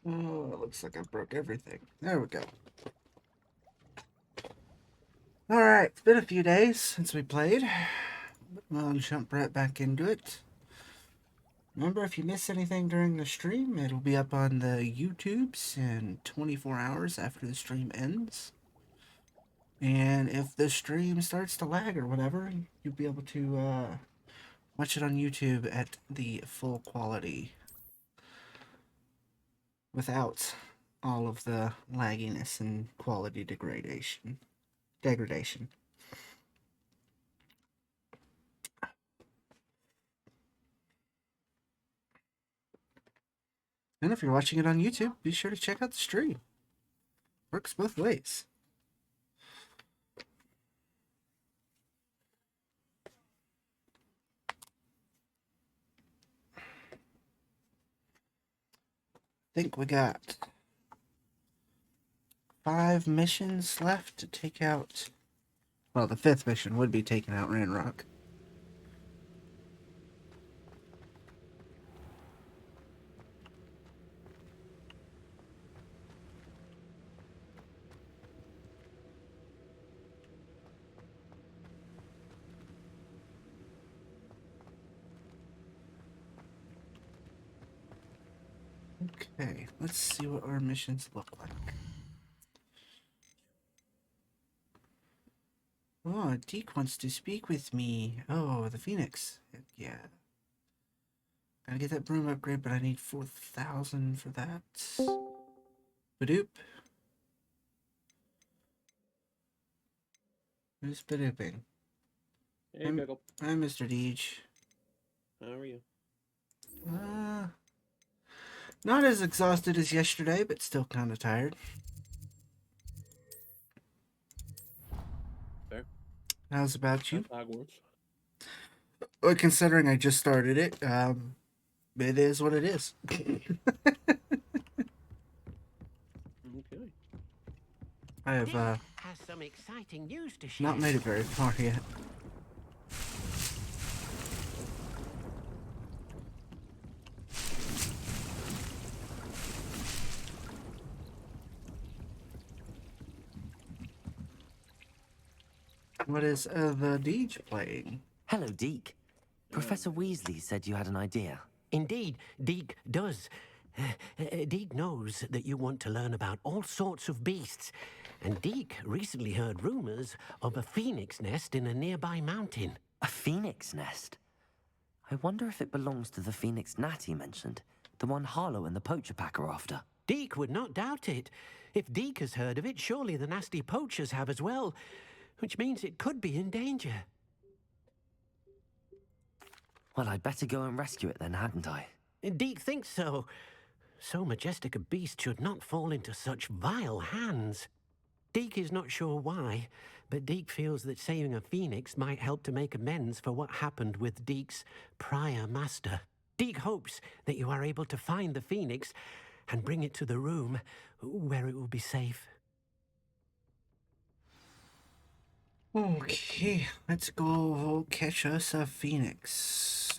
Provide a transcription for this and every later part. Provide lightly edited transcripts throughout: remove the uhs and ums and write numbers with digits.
Oh, it looks like I broke everything. There we go. Alright, it's been a few days since we played. I'll jump right back into it. Remember, if you miss anything during the stream, it'll be up on the YouTubes in 24 hours after the stream ends. And if the stream starts to lag or whatever, you'll be able to watch it on YouTube at the full quality without all of the lagginess and quality degradation. And if you're watching it on YouTube, be sure to check out the stream. Works both ways. I think we got 5 missions left to take out. Well, the 5th mission would be taking out Ranrock. Okay, let's see what our missions look like. Oh, Deke wants to speak with me. Oh, the Phoenix. Heck yeah. Gotta get that broom upgrade, but I need 4,000 for that. Badoop. Who's badooping? Hey, Pickle. I'm Mr. Deej. How are you? Not as exhausted as yesterday, but still kind of tired. Fair. How's about you? That's Hogwarts. Well, considering I just started it, it is what it is. Okay. I have has some exciting news to share. not made it very far yet. What is the Deej playing? Hello, Deke. Professor Weasley said you had an idea. Indeed, Deke does. Deke knows that you want to learn about all sorts of beasts, and Deke recently heard rumors of a phoenix nest in a nearby mountain. A phoenix nest? I wonder if it belongs to the phoenix gnat he mentioned, the one Harlow and the poacher pack are after. Deke would not doubt it. If Deke has heard of it, surely the nasty poachers have as well, which means it could be in danger. Well, I'd better go and rescue it then, hadn't I? Deke thinks so. So majestic a beast should not fall into such vile hands. Deke is not sure why, but Deke feels that saving a phoenix might help to make amends for what happened with Deke's prior master. Deke hopes that you are able to find the phoenix and bring it to the room where it will be safe. Okay, let's go catch us a phoenix.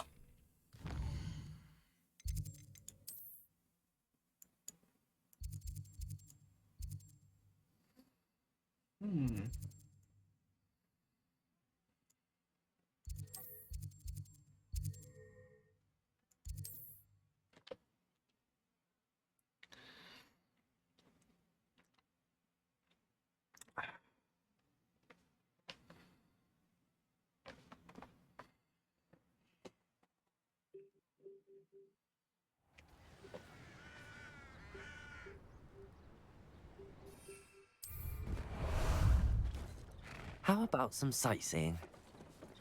How about some sightseeing?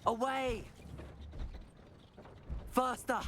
Away! Faster!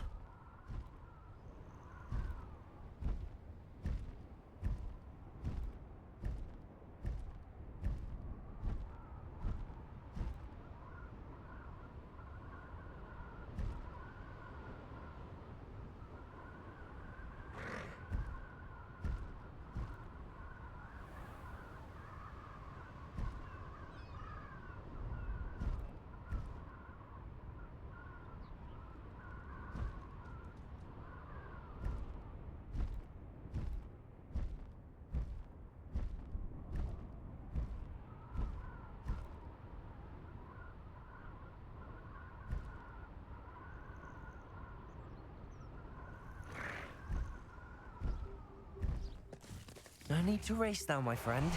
No need to race now, my friend.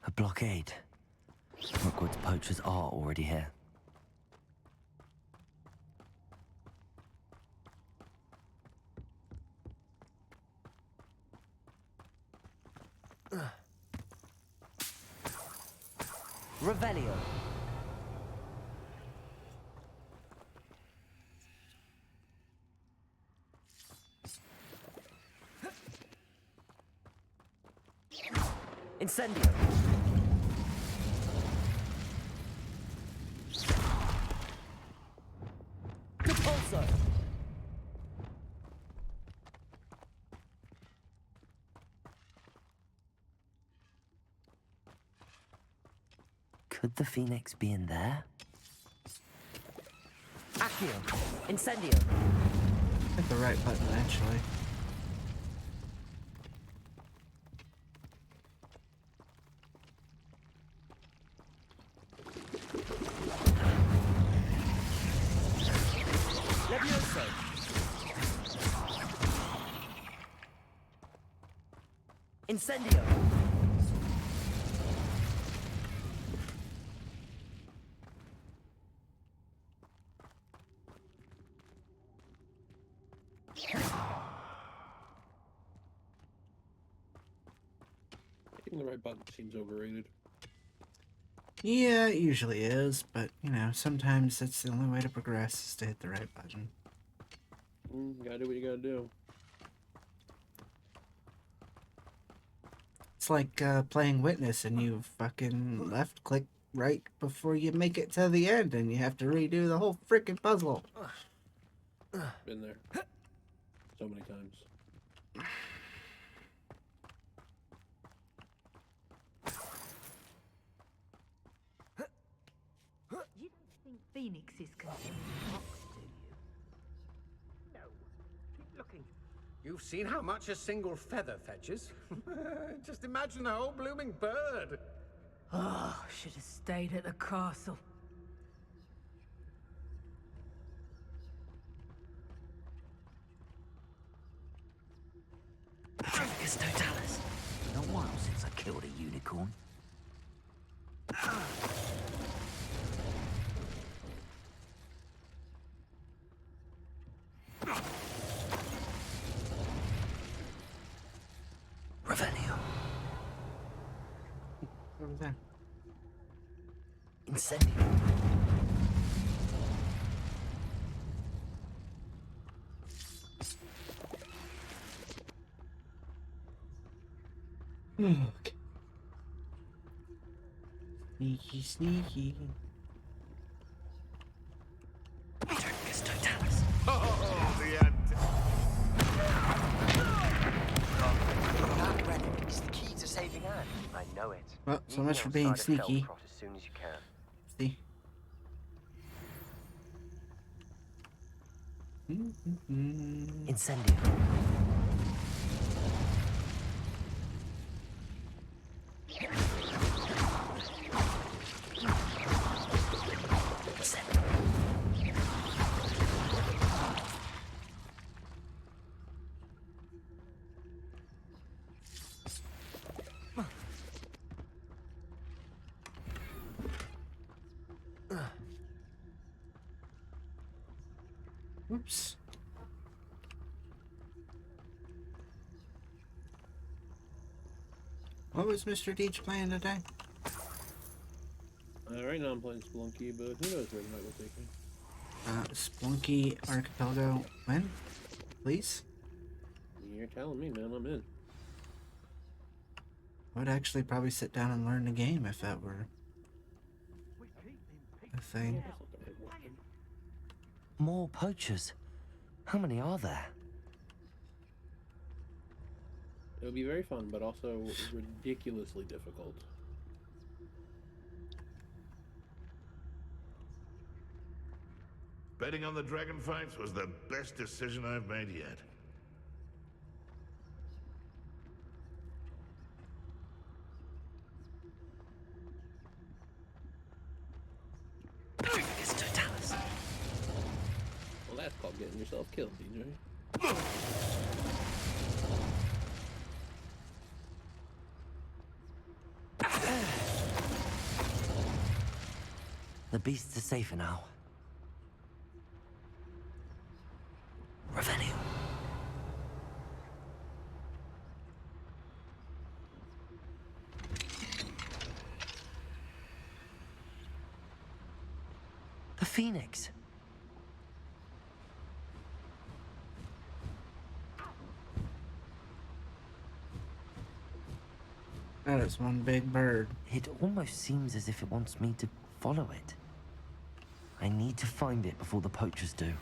A blockade. Rookwood's poachers are already here. Revelio. Incendio. Repulsor. Could the Phoenix be in there? Accio. Incendio. Hit the right button, actually. Levioso. Incendio. Hitting the right button seems overrated. Yeah, it usually is, but, you know, sometimes that's the only way to progress is to hit the right button. Gotta do what you gotta do. It's like playing Witness and you fucking left-click right before you make it to the end and you have to redo the whole freaking puzzle. Been there. So many times. You don't think Phoenix is considered fox, do you? No. Keep looking. You've seen how much a single feather fetches. Just imagine the whole blooming bird. Oh, should have stayed at the castle. Patricus totalis. Been a while since I killed a unicorn. Revelio. What was that? Incendio. Okay. Sneaky, sneaky. Patricus totalis. Oh, the end. That relic is the key to saving Anne. I know it. Well, so Meet much me for being outside of sneaky. Felcrot as soon as you can. See? Incendio. Oops. What was Mr. Deitch playing today? Right now I'm playing Splunky, but who knows where the night will take me. Splunky Archipelago. When? Please? You're telling me, man. I'm in. I would actually probably sit down and learn the game if that were a thing. That's not the right weapon. More poachers. How many are there? It would be very fun, but also ridiculously difficult. Betting on the dragon fights was the best decision I've made yet. It's Totalis. Well, that's called getting yourself killed, DJ. The beasts are safer now. Revelio. The Phoenix. That is one big bird. It almost seems as if it wants me to follow it. I need to find it before the poachers do.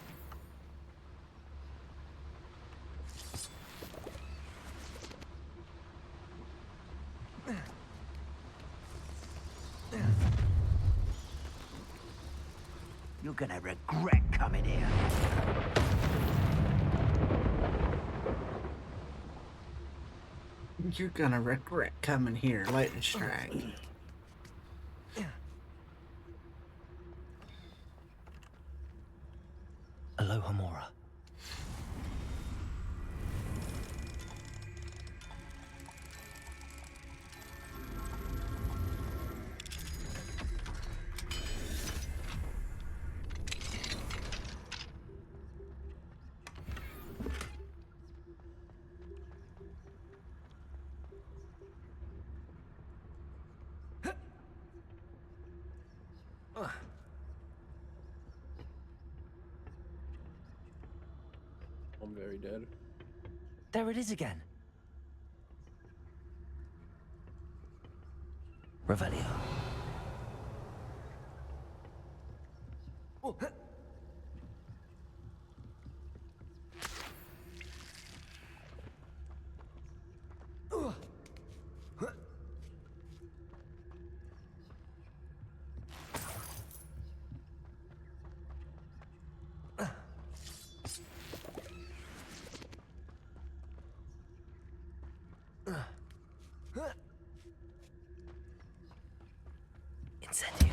You're gonna regret coming here. You're gonna regret coming here, lightning strike. Aloha Mora. I'm very dead. There it is again. Revelio. Oh. Incendio.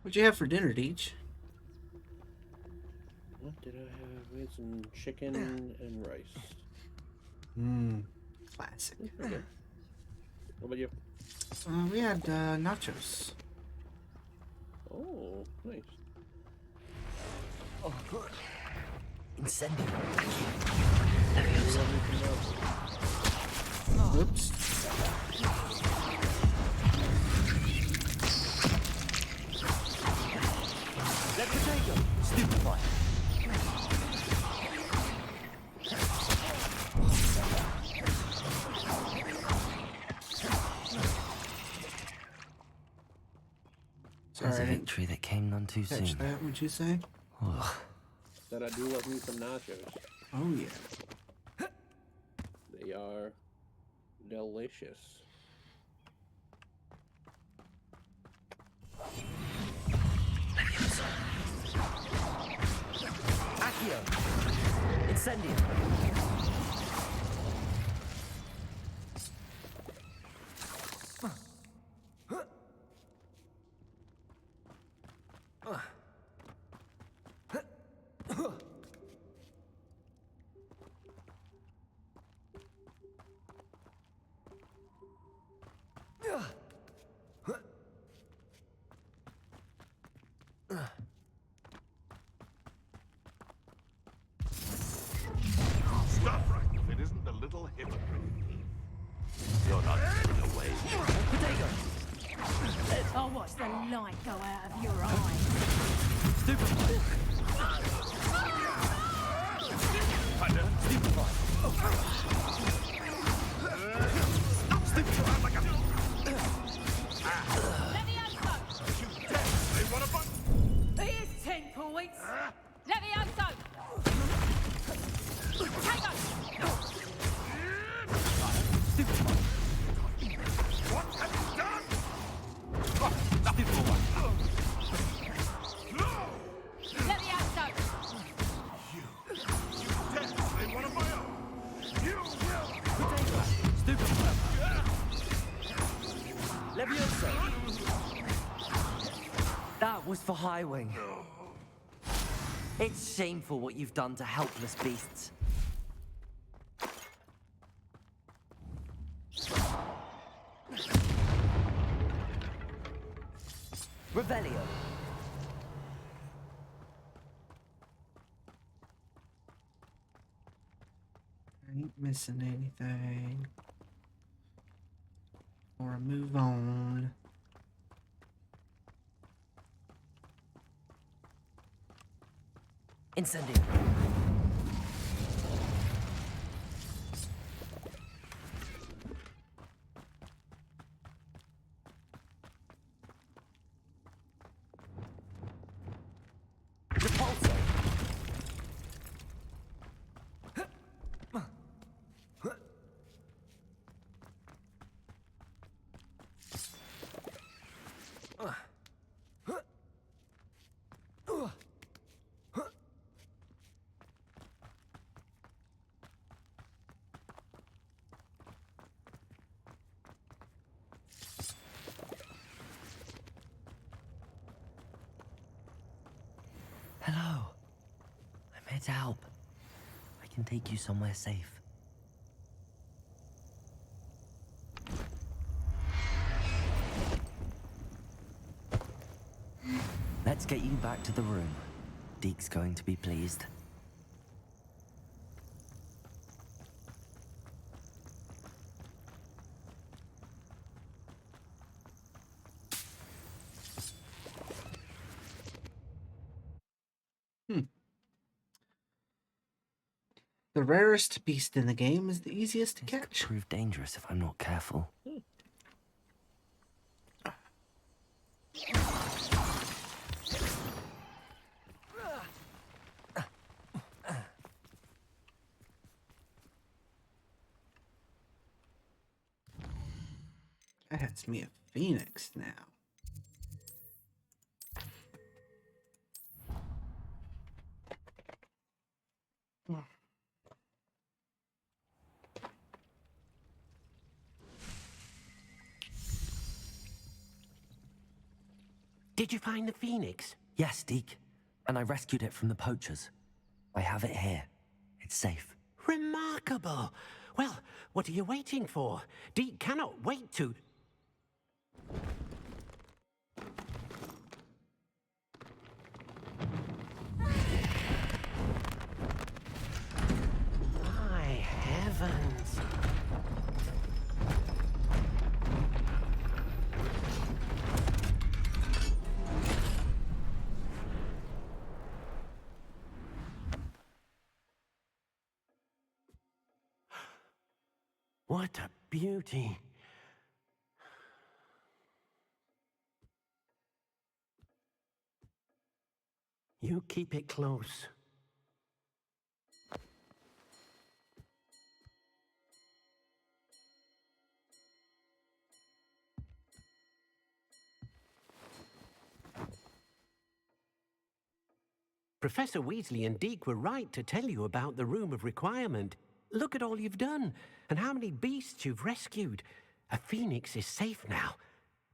What'd you have for dinner, Deej? What did I have? We had some chicken and rice. Classic. Okay. What about you? We had nachos. Oh, nice. Incendio. Oops. Let potato. Stupefy. There's a Sorry, I didn't victory that came none too catch soon. that. What'd you say? Ugh. That I do love me some nachos. Oh yeah. They are delicious. Accio. Incendio. Stop right if it isn't the little hypocrite. You're not getting away. Potato. I'll watch the light go out of your eye. Stupefy. Thunder. Stupefy. for Highwing. It's shameful what you've done to helpless beasts. Revelio. I ain't missing anything. Or move on. Incendio. Repulso. Hello. I'm here to help. I can take you somewhere safe. Let's get you back to the room. Deke's going to be pleased. The rarest beast in the game is the easiest to This could catch. prove dangerous if I'm not careful. That's me a phoenix now. Did you find the phoenix? Yes, Deke. And I rescued it from the poachers. I have it here. It's safe. Remarkable. Well, what are you waiting for? Deke cannot wait to... My heavens. What a beauty. You keep it close. Professor Weasley and Deke were right to tell you about the Room of Requirement. Look at all you've done, and how many beasts you've rescued. A phoenix is safe now,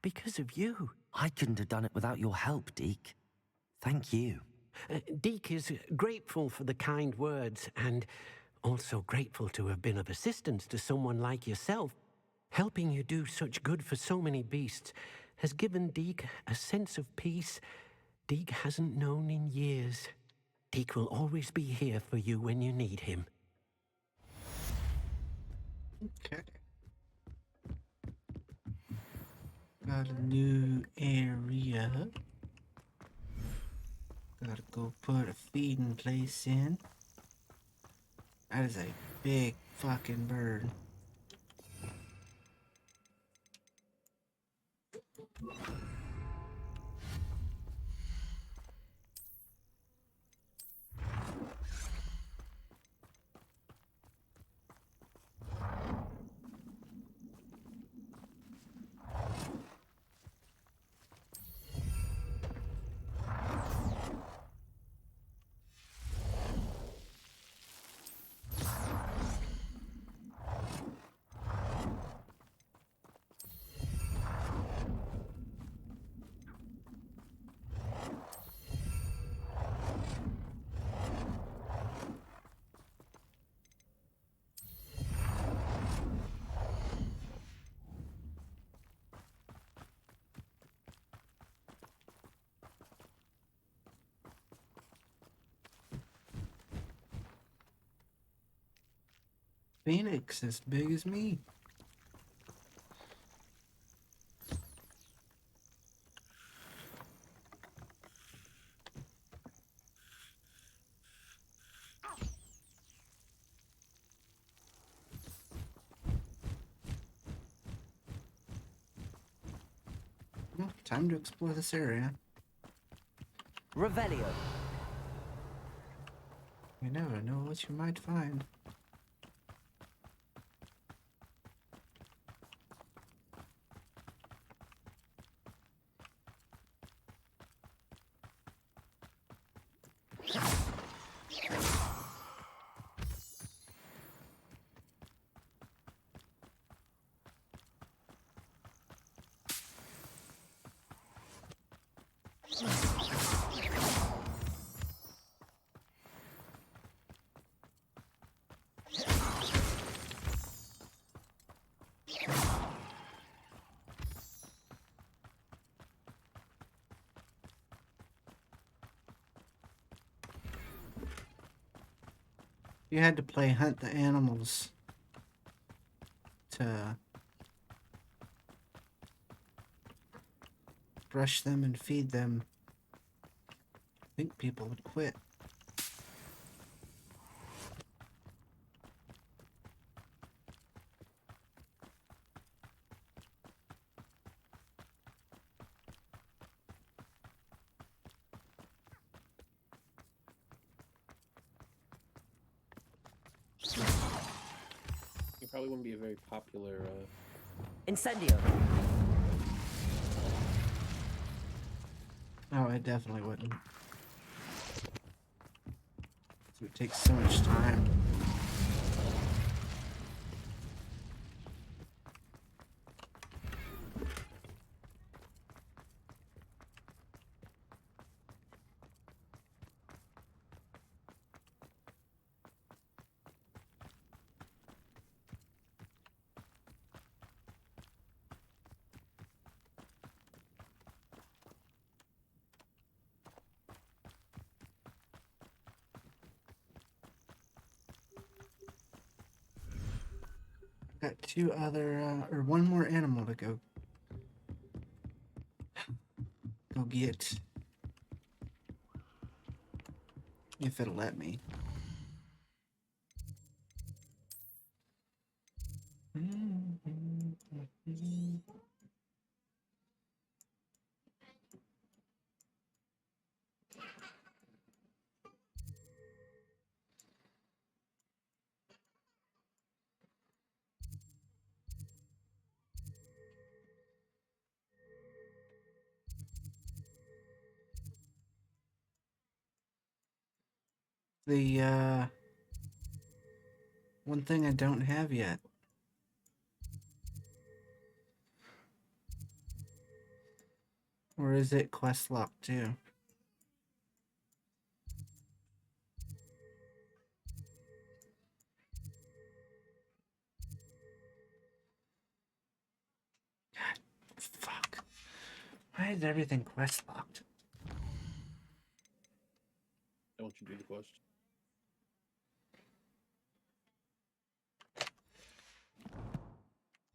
because of you. I couldn't have done it without your help, Deke. Thank you. Deke is grateful for the kind words, and also grateful to have been of assistance to someone like yourself. Helping you do such good for so many beasts has given Deke a sense of peace Deke hasn't known in years. Deke will always be here for you when you need him. Okay. Got a new area. Gotta go put a feeding place in. That is a big fucking bird. Phoenix as big as me. Well, time to explore this area. Revelio. You never know what you might find. You had to play hunt the animals to brush them and feed them. I think people would quit. It probably wouldn't be a very popular. Incendio. Oh, I definitely wouldn't. It would take so much time. Got two other, or one more animal to go get. If it'll let me. The, one thing I don't have yet. Or is it quest lock too? God, fuck. Why is everything quest locked? I want you to do the quest.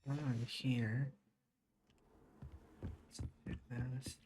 On here. Let's do this.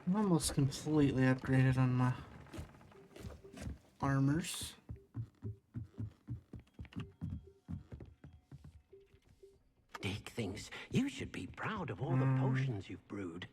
I'm almost completely upgraded on my armors. Deke thinks you should be proud of all the potions you've brewed.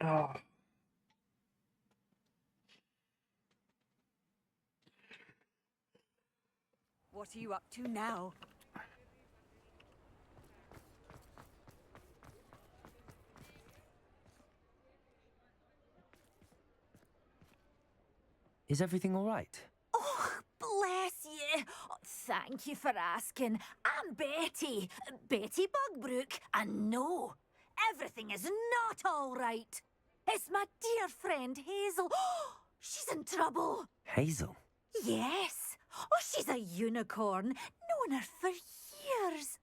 Oh. What are you up to now? Is everything all right? Oh, bless you. Oh, thank you for asking. I'm Betty. Betty Bugbrook. And no, everything is not all right. It's my dear friend Hazel. She's in trouble. Hazel? Yes. Oh, she's a unicorn. Known her for years.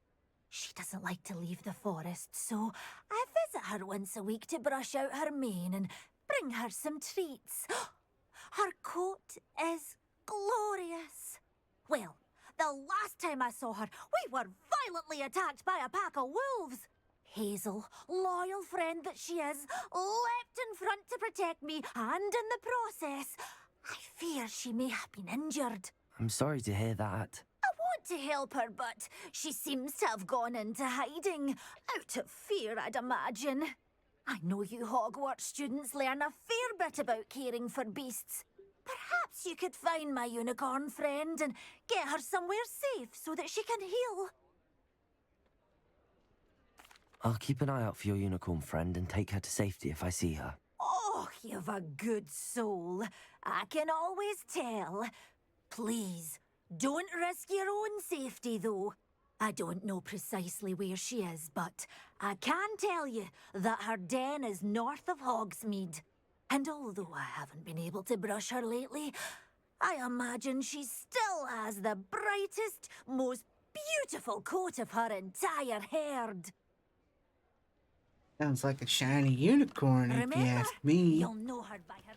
She doesn't like to leave the forest, so I visit her once a week to brush out her mane and bring her some treats. Her coat is glorious. Well, the last time I saw her, we were violently attacked by a pack of wolves. Hazel, loyal friend that she is, leapt in front to protect me, and in the process, I fear she may have been injured. I'm sorry to hear that. I want to help her, but she seems to have gone into hiding. Out of fear, I'd imagine. I know you Hogwarts students learn a fair bit about caring for beasts. Perhaps you could find my unicorn friend and get her somewhere safe so that she can heal. I'll keep an eye out for your unicorn friend and take her to safety if I see her. Oh, you've a good soul. I can always tell. Please, don't risk your own safety, though. I don't know precisely where she is, but I can tell you that her den is north of Hogsmeade. And although I haven't been able to brush her lately, I imagine she still has the brightest, most beautiful coat of her entire herd. Sounds like a shiny unicorn, if Remember, you ask me. you'll know her by her...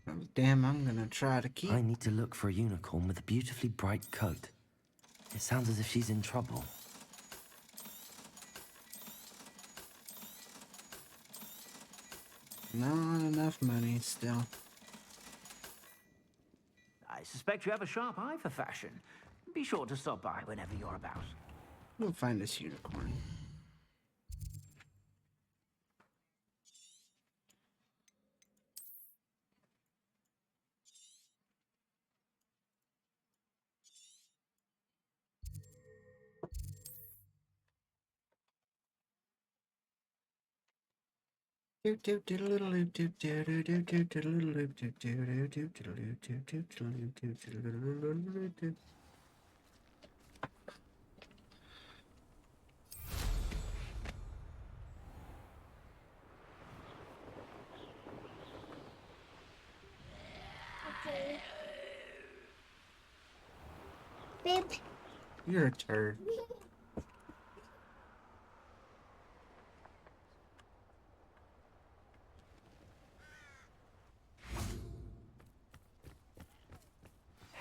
Oh, damn, I'm gonna try to keep. I need to look for a unicorn with a beautifully bright coat. It sounds as if she's in trouble. Not enough money still. I suspect you have a sharp eye for fashion. Be sure to stop by whenever you're about. We'll find this unicorn. You're a turd.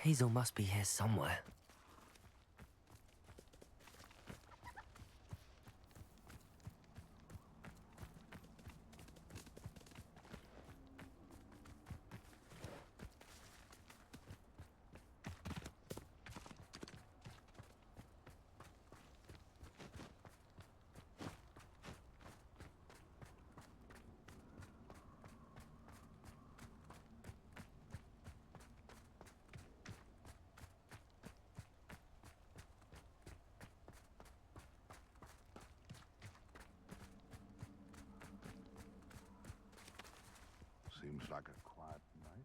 Hazel must be here somewhere. Seems like a quiet night.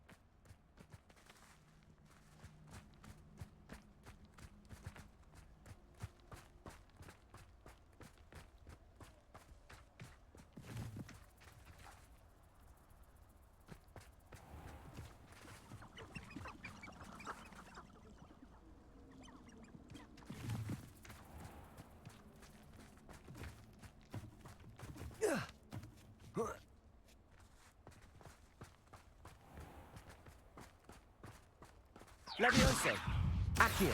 Levioso. Accio.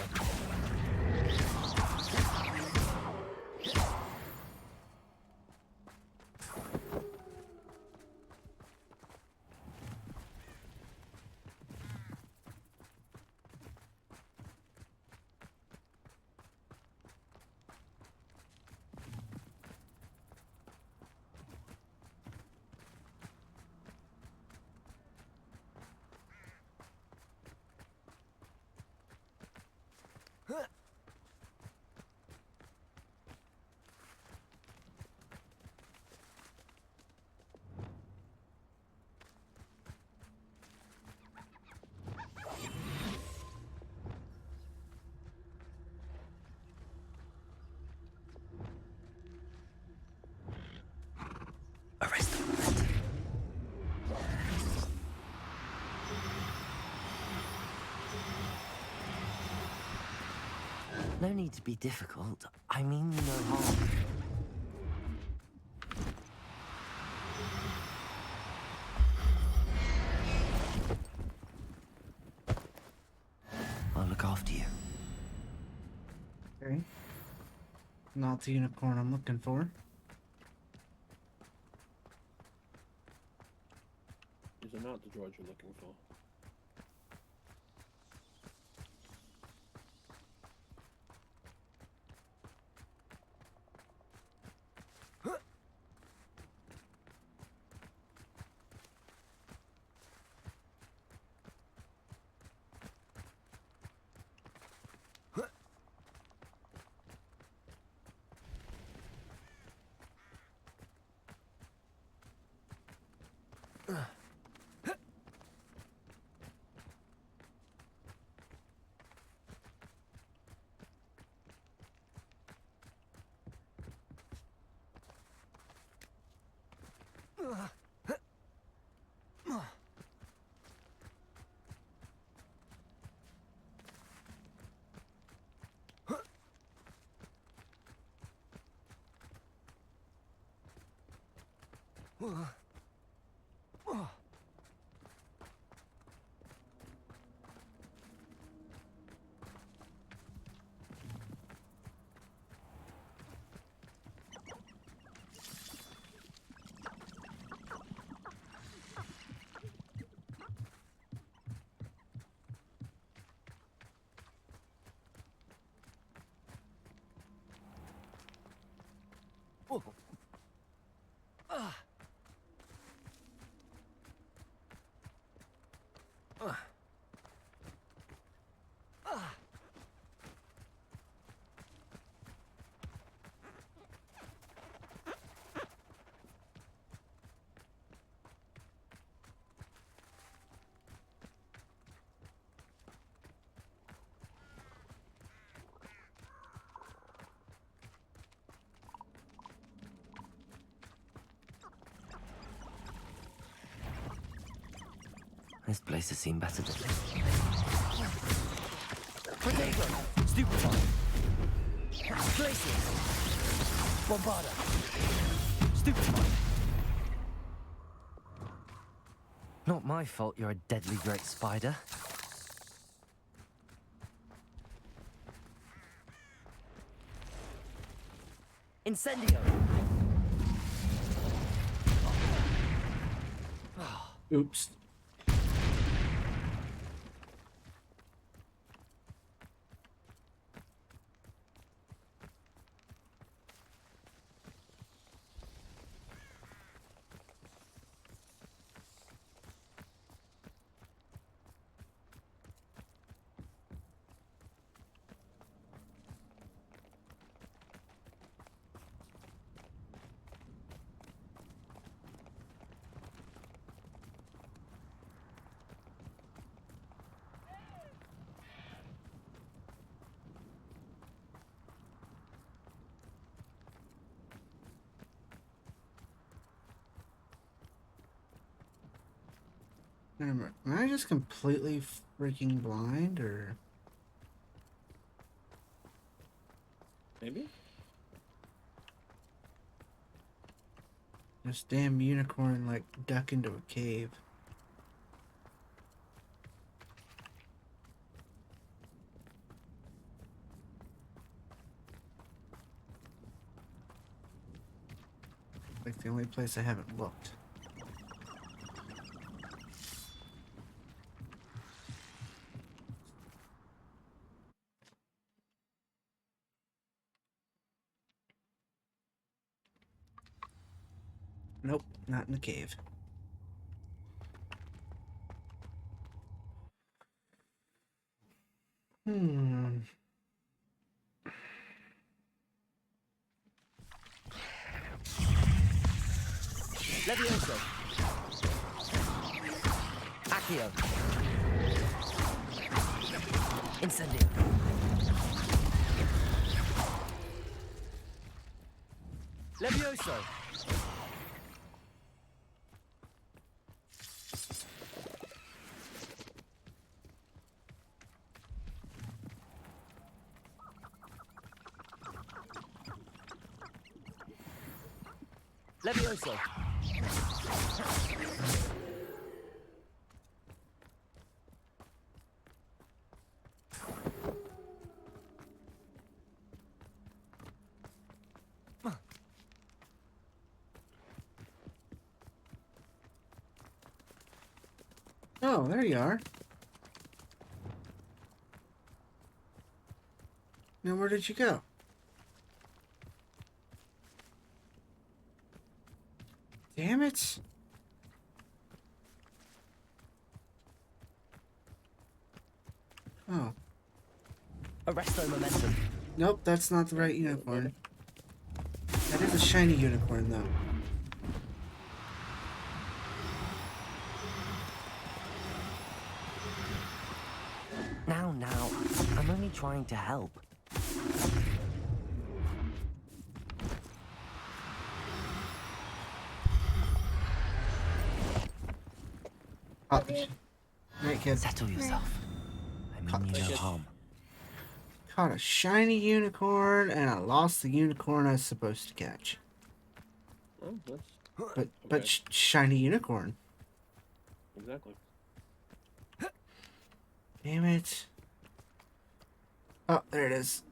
Arrest the movement. No need to be difficult. I mean no harm. I'll look after you. Okay. Not the unicorn I'm looking for. These are not the droids you're looking for. This place has seen better days. Protego! Stupefy! Glacius! Bombarda! Stupefy! Not my fault you're a deadly great spider. Incendio! Oops. Am I just completely freaking blind, or? Maybe? This damn unicorn, like, duck into a cave. like the only place I haven't looked. Nope, not in the cave. Levioso. Accio. Incendio. Levioso. Levioso. Oh, there you are. Now, where did you go? Damn it. Oh. Arresto momentum. Nope, that's not the right unicorn. That is a shiny unicorn, though. Now, I'm only trying to help. Oh, right, kid. Settle yourself. I mean you no harm. Caught a shiny unicorn, and I lost the unicorn I was supposed to catch. Oh, that's But okay. Shiny unicorn. Exactly. Damn it. Oh, there it is.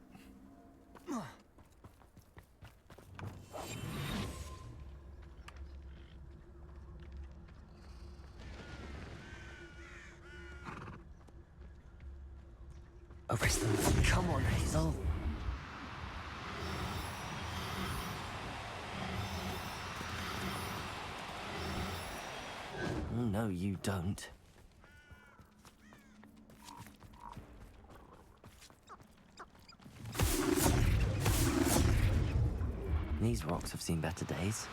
Arresto. Come on, Hazel. No, you don't. These rocks have seen better days.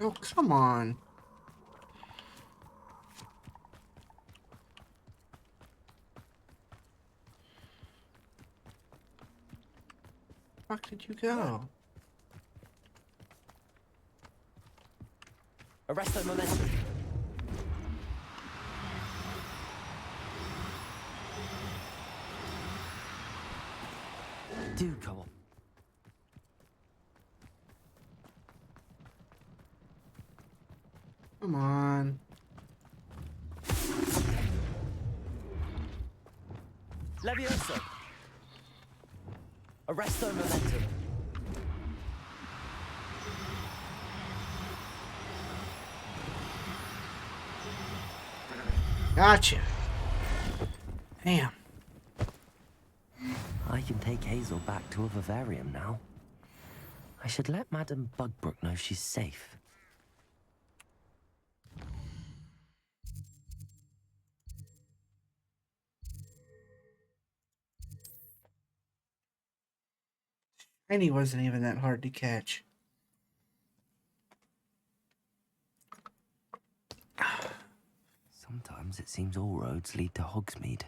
Oh, come on. Where did you go? Arresto momentum. Do go on. Come on. Levioso. Arresto momentum. Gotcha. Damn. I can take Hazel back to a vivarium now. I should let Madame Bugbrook know she's safe. And he wasn't even that hard to catch. Sometimes it seems all roads lead to Hogsmeade.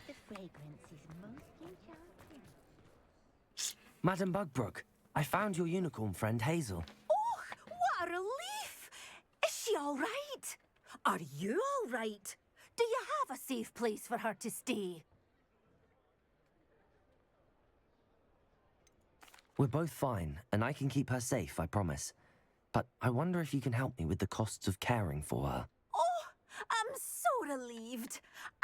The fragrance is most enchanting. Madame Bugbrook, I found your unicorn friend Hazel. Oh, what a relief! Is she all right? Are you all right? Do you have a safe place for her to stay? We're both fine, and I can keep her safe, I promise. But I wonder if you can help me with the costs of caring for her. Oh, I'm so relieved.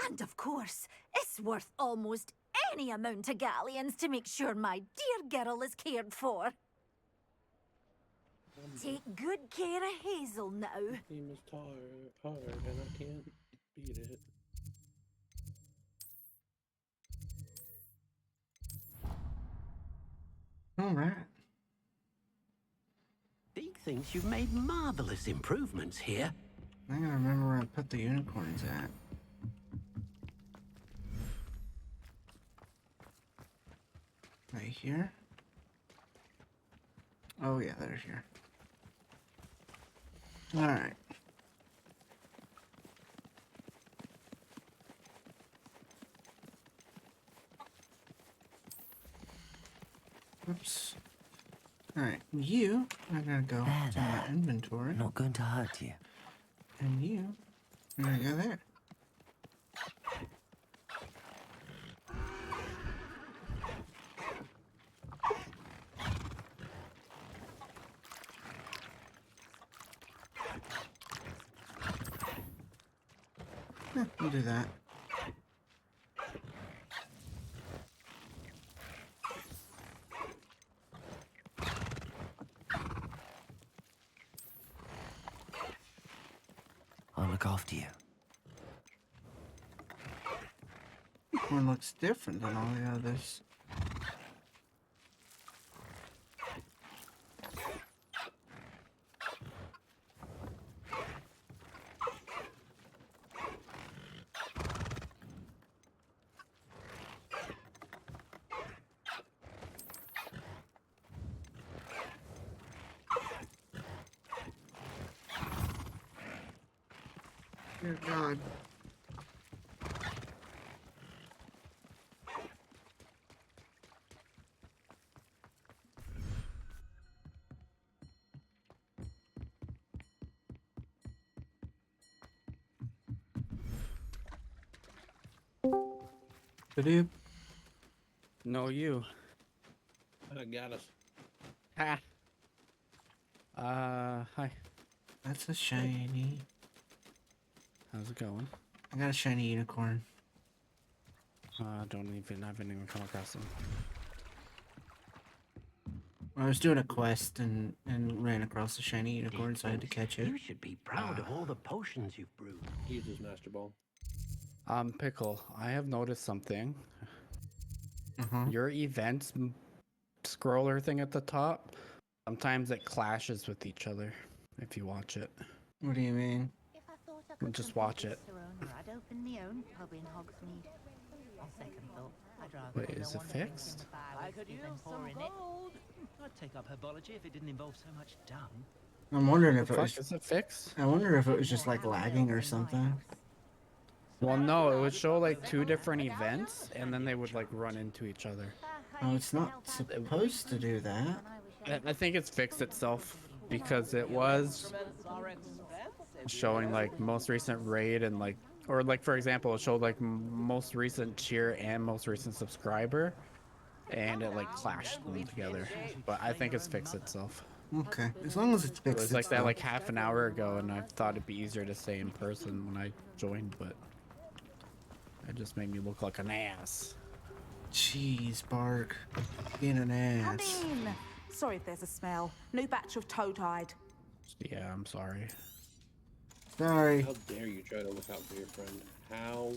And of course, it's worth almost any amount of galleons to make sure my dear girl is cared for. Take good care of Hazel now. Game is hard, and I can't beat it. All right. Deke thinks you've made marvelous improvements here. I gotta remember where I put the unicorns at. Right here? Oh yeah, they're here. Alright. Oops. Alright, you are gonna go to my inventory. I'm not going to hurt you. And you are gonna go there. We'll do that. I'll look after you. One looks different than all the others. Dear God. Ba-doop. No, you. I got us. Ha. Hi. That's a shiny. How's it going? I got a shiny unicorn. Don't even, I haven't even come across them. I was doing a quest and ran across a shiny unicorn, so I had to catch it. You should be proud of all the potions you've brewed. He uses Master Ball. Pickle, I have noticed something. Uh-huh. Your events scroller thing at the top, sometimes it clashes with each other if you watch it. What do you mean? Just watch it. I'd open my own pub in Hogsmeade. On second thought, I'd rather Wait, be the is it one that opens fixed? the fire with than pouring it. I'd take up herbology if it didn't involve so much dung. I'm wondering if it Fuck, was. is it fixed? I wonder if it was just like lagging or something. Well, no, it would show like 2 different events, and then they would like run into each other. Oh, it's not supposed to do that. I think it's fixed itself because it was showing like most recent raid and like, or like for example, it showed like most recent cheer and most recent subscriber, and it like clashed them together. But I think it's fixed itself. Okay, as long as it's It fixed. was like it's that fine. like half an hour ago, and I thought it'd be easier to say in person when I joined, but it just made me look like an ass. Jeez, Bark. Being an ass. Come in. Sorry if there's a smell. New batch of toad-hide. Yeah, I'm sorry. Sorry. How dare you try to look out for your friend? How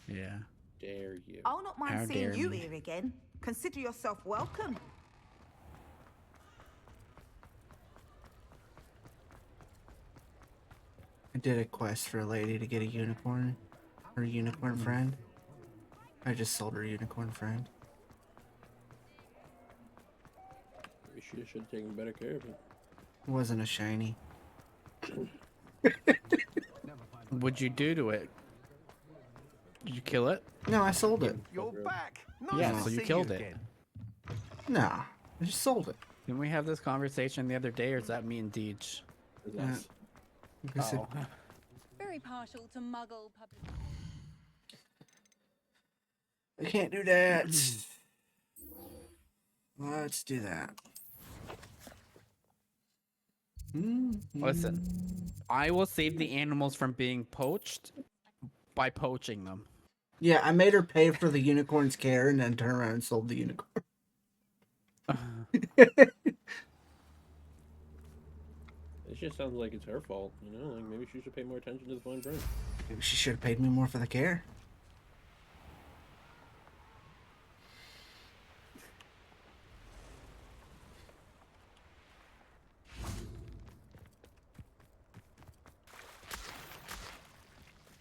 Yeah. dare you? I'll not mind How seeing dare you me. here again. Consider yourself welcome. I did a quest for a lady to get a unicorn. Her unicorn friend. I just sold her unicorn friend. You should have taken better care of it. It wasn't a shiny. What'd you do to it? Did you kill it? No, I sold it. You're back. Yeah, Nice so to you see killed it. again. Nah, I just sold it. Didn't we have this conversation the other day, or is that me and Deej? That's Because Oh. Very partial to muggle public. I can't do that. Let's do that. Listen, I will save the animals from being poached by poaching them. Yeah, I made her pay for the unicorn's care and then turn around and sold the unicorn. It just sounds like it's her fault, you know? Like, maybe she should pay more attention to the fine print. Maybe she should have paid me more for the care.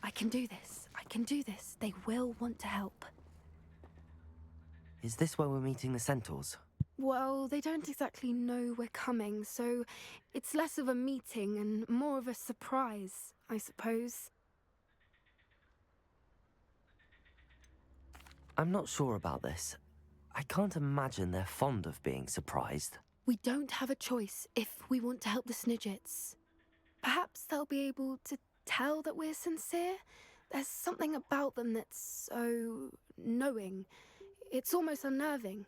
I can do this. I can do this. They will want to help. Is this where we're meeting the centaurs? Well, they don't exactly know we're coming, so it's less of a meeting and more of a surprise, I suppose. I'm not sure about this. I can't imagine they're fond of being surprised. We don't have a choice if we want to help the Snidgets. Perhaps they'll be able to tell that we're sincere. There's something about them that's so knowing. It's almost unnerving.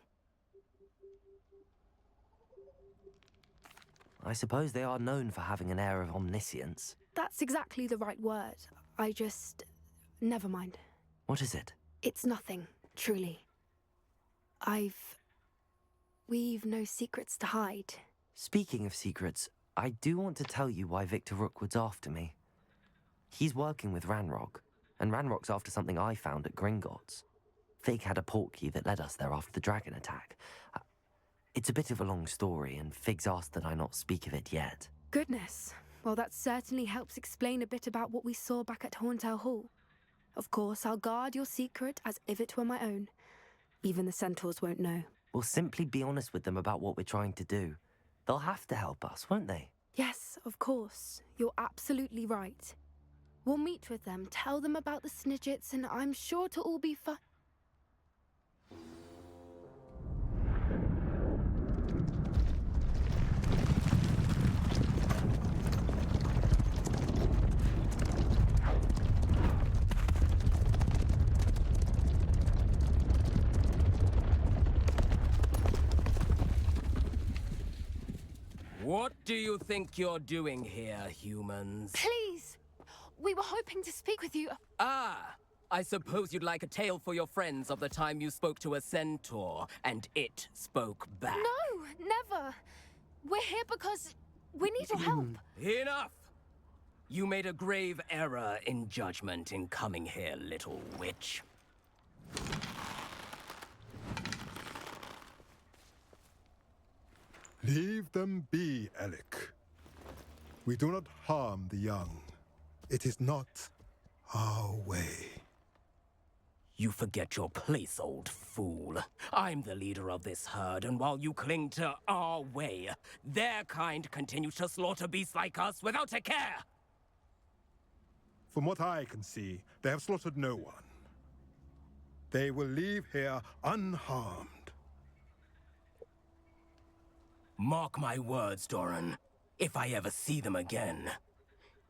I suppose they are known for having an air of omniscience. That's exactly the right word. I just... never mind. What is it? It's nothing, truly. We've no secrets to hide. Speaking of secrets, I do want to tell you why Victor Rookwood's after me. He's working with Ranrock, and Ranrock's after something I found at Gringotts. Fig had a portkey that led us there after the dragon attack. It's a bit of a long story, and Fig's asked that I not speak of it yet. Goodness. Well, that certainly helps explain a bit about what we saw back at Horntail Hall. Of course, I'll guard your secret as if it were my own. Even the centaurs won't know. We'll simply be honest with them about what we're trying to do. They'll have to help us, won't they? Yes, of course. You're absolutely right. We'll meet with them, tell them about the Snidgets, and I'm sure it'll all be fun. What do you think you're doing here, humans? Please! We were hoping to speak with you. Ah! I suppose you'd like a tale for your friends of the time you spoke to a centaur, and it spoke back. No, never. We're here because we need your help. Enough! You made a grave error in judgment in coming here, little witch. Leave them be, Alec. We do not harm the young. It is not our way. You forget your place, old fool. I'm the leader of this herd, and while you cling to our way, their kind continues to slaughter beasts like us without a care! From what I can see, they have slaughtered no one. They will leave here unharmed. Mark my words, Doran. If I ever see them again,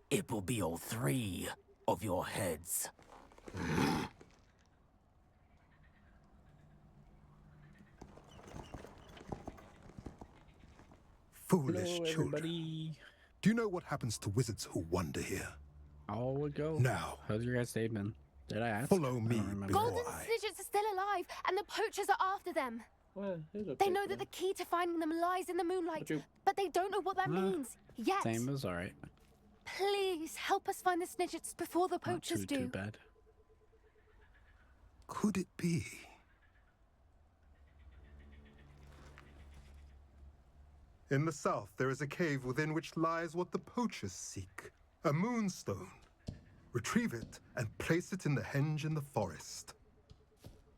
it will be all 3 of your heads. Foolish Hello, children. everybody. Do you know what happens to wizards who wander here? All would go. Now. How's your guys' day been? Did I ask? Follow me Golden before I... Snidgets are still alive, and the poachers are after them. Well, They know that the key to finding them lies in the moonlight, but they don't know what that means yet. Same as alright. Please help us find the Snidgets before the poachers Not do. too bad. Could it be? In the south, there is a cave within which lies what the poachers seek. A moonstone. Retrieve it and place it in the henge in the forest.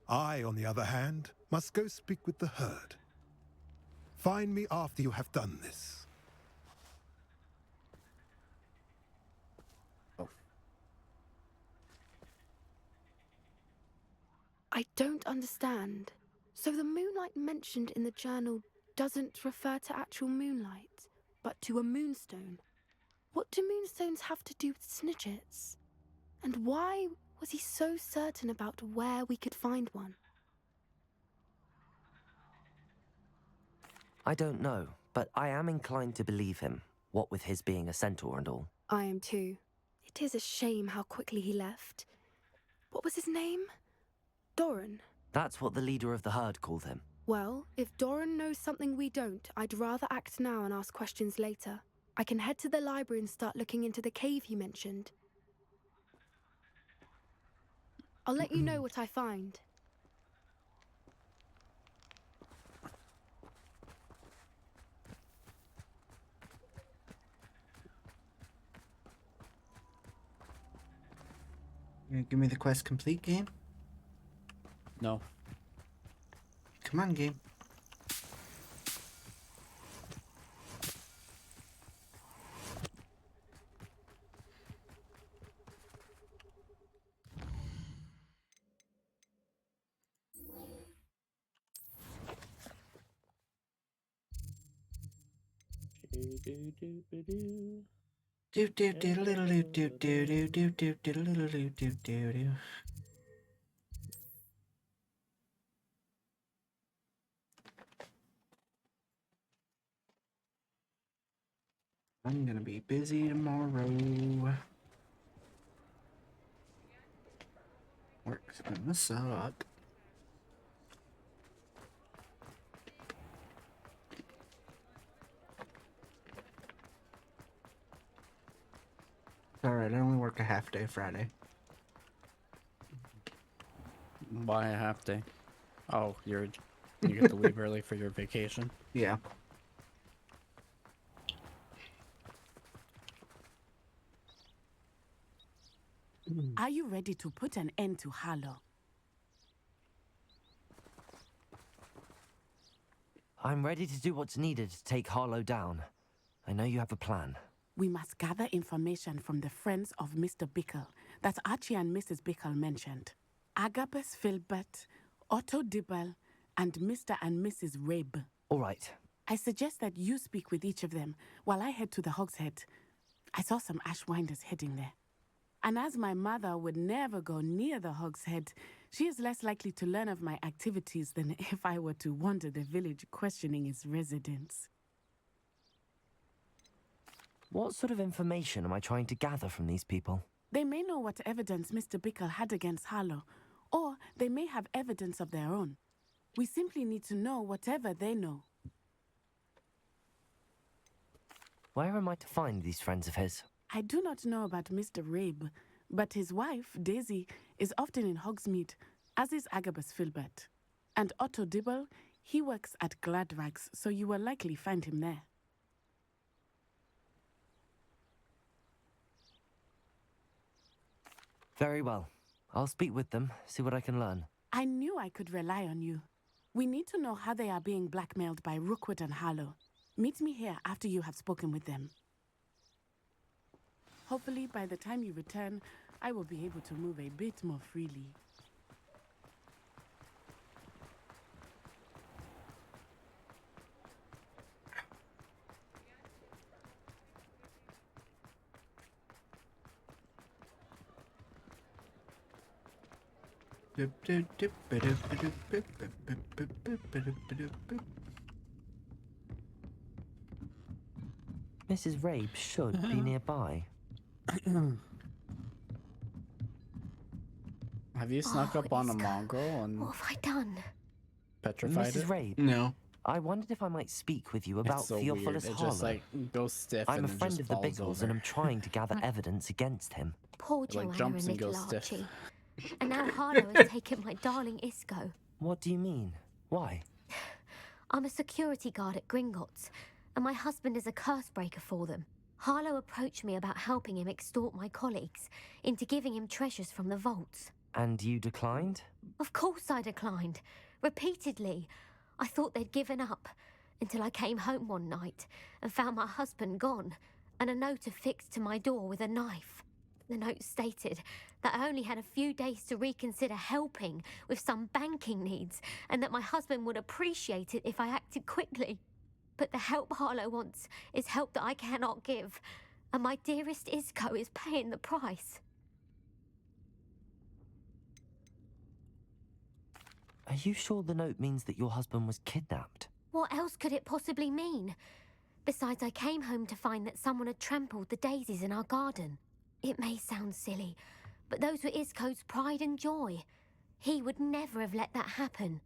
I, on the other hand, must go speak with the herd. Find me after you have done this. I don't understand. So the moonlight mentioned in the journal doesn't refer to actual moonlight, but to a moonstone. What do moonstones have to do with Snidgets? And why was he so certain about where we could find one? I don't know, but I am inclined to believe him, what with his being a centaur and all. I am too. It is a shame how quickly he left. What was his name? Doran. That's what the leader of the herd called him. Well, if Doran knows something we don't, I'd rather act now and ask questions later. I can head to the library and start looking into the cave he mentioned. I'll let you know what I find. You gonna give me the quest complete, game? No. Come on, game. Do do do little do do do do do do do little do do do do. I'm gonna be busy tomorrow. Work's gonna suck. Alright, I only work a half day Friday. Why a half day? Oh, you get to leave early for your vacation? Yeah. Are you ready to put an end to Harlow? I'm ready to do what's needed to take Harlow down. I know you have a plan. We must gather information from the friends of Mr. Bickle that Archie and Mrs. Bickle mentioned. Agabus Filbert, Otto Dibble, and Mr. and Mrs. Rabe. All right. I suggest that you speak with each of them while I head to the Hogshead. I saw some Ashwinders heading there. And as my mother would never go near the Hogshead, she is less likely to learn of my activities than if I were to wander the village questioning its residents. What sort of information am I trying to gather from these people? They may know what evidence Mr. Bickle had against Harlow, or they may have evidence of their own. We simply need to know whatever they know. Where am I to find these friends of his? I do not know about Mr. Rabe, but his wife, Daisy, is often in Hogsmeade, as is Agabus Filbert. And Otto Dibble, he works at Gladrags, so you will likely find him there. Very well. I'll speak with them, see what I can learn. I knew I could rely on you. We need to know how they are being blackmailed by Rookwood and Harlow. Meet me here after you have spoken with them. Hopefully, by the time you return, I will be able to move a bit more freely. Mrs. Rabe should be nearby. Have you snuck up on a mongrel and What have I done? petrified Mrs. it? Rabe? No. I wondered if I might speak with you about It's so Theophilus weird. It Harlow. just like goes stiff. I'm and a then friend just of the falls Biggles over. and I'm trying to gather evidence against him. Poor It, like, Joanna jumps and and little goes stiff. Archie. And now Harlow has taken my darling Isco. What do you mean? Why? I'm a security guard at Gringotts, and my husband is a curse breaker for them. Harlow approached me about helping him extort my colleagues into giving him treasures from the vaults. And you declined? Of course I declined. Repeatedly. I thought they'd given up, until I came home one night and found my husband gone, and a note affixed to my door with a knife. The note stated that I only had a few days to reconsider helping with some banking needs, and that my husband would appreciate it if I acted quickly. But the help Harlow wants is help that I cannot give, and my dearest Isco is paying the price. Are you sure the note means that your husband was kidnapped? What else could it possibly mean? Besides, I came home to find that someone had trampled the daisies in our garden. It may sound silly, But those were Isco's pride and joy. He would never have let that happen.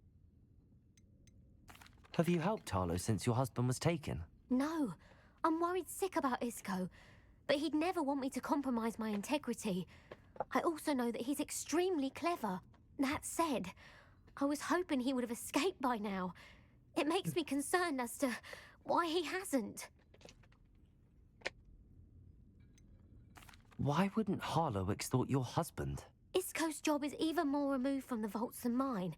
Have you helped Harlow since your husband was taken? No, I'm worried sick about Isco, but he'd never want me to compromise my integrity. I also know that he's extremely clever. That said, I was hoping he would have escaped by now. It makes me concerned as to why he hasn't. Why wouldn't Harlow extort your husband? Isco's job is even more removed from the vaults than mine.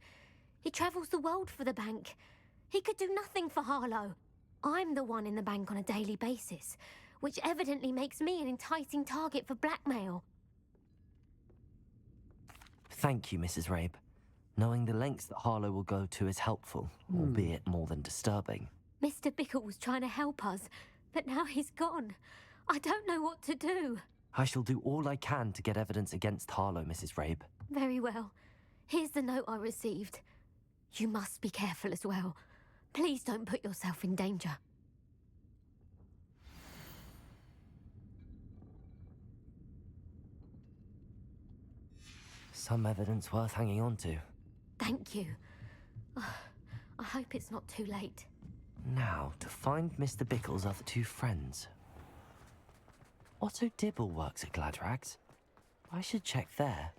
He travels the world for the bank. He could do nothing for Harlow. I'm the one in the bank on a daily basis, which evidently makes me an enticing target for blackmail. Thank you, Mrs. Rabe. Knowing the lengths that Harlow will go to is helpful, albeit more than disturbing. Mr. Bickle was trying to help us, but now he's gone. I don't know what to do. I shall do all I can to get evidence against Harlow, Mrs. Rabe. Very well. Here's the note I received. You must be careful as well. Please don't put yourself in danger. Some evidence worth hanging on to. Thank you. I hope it's not too late. Now, to find Mr. Bickle's other two friends. Otto Dibble works at Gladrags. I should check there.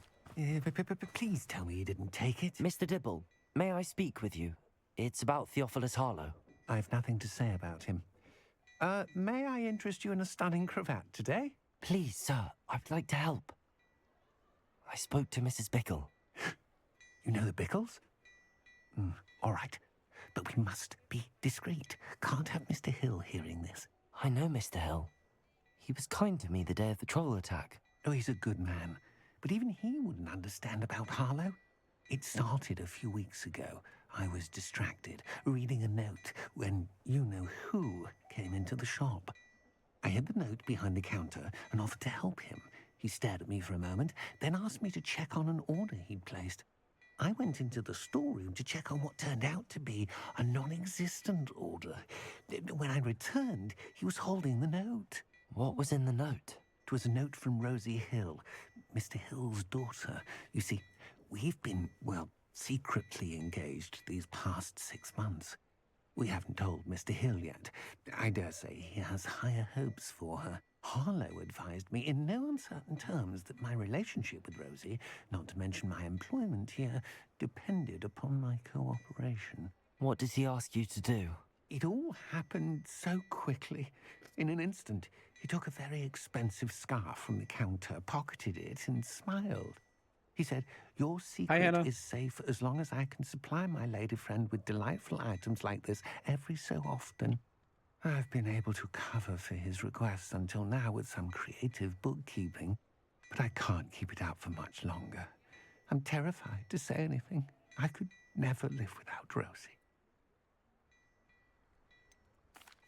Please tell me you didn't take it. Mr. Dibble, may I speak with you? It's about Theophilus Harlow. I've nothing to say about him. May I interest you in a stunning cravat today? Please, sir, I'd like to help. I spoke to Mrs. Bickle. You know the Bickles? All right, but we must be discreet. Can't have Mr. Hill hearing this. I know Mr. Hill. He was kind to me the day of the troll attack. Oh, he's a good man. But even he wouldn't understand about Harlow. It started a few weeks ago. I was distracted, reading a note, when you-know-who came into the shop. I hid the note behind the counter and offered to help him. He stared at me for a moment, then asked me to check on an order he'd placed. I went into the storeroom to check on what turned out to be a non-existent order. When I returned, he was holding the note. What was in the note? It was a note from Rosie Hill, Mr. Hill's daughter. You see, we've been, well, secretly engaged these past 6 months. We haven't told Mr. Hill yet. I dare say he has higher hopes for her. Harlow advised me in no uncertain terms that my relationship with Rosie, not to mention my employment here, depended upon my cooperation. What did he ask you to do? It all happened so quickly. In an instant, he took a very expensive scarf from the counter, pocketed it, and smiled. He said, "Your secret is safe as long as I can supply my lady friend with delightful items like this every so often." I've been able to cover for his requests until now with some creative bookkeeping, but I can't keep it up for much longer. I'm terrified to say anything. I could never live without Rosie.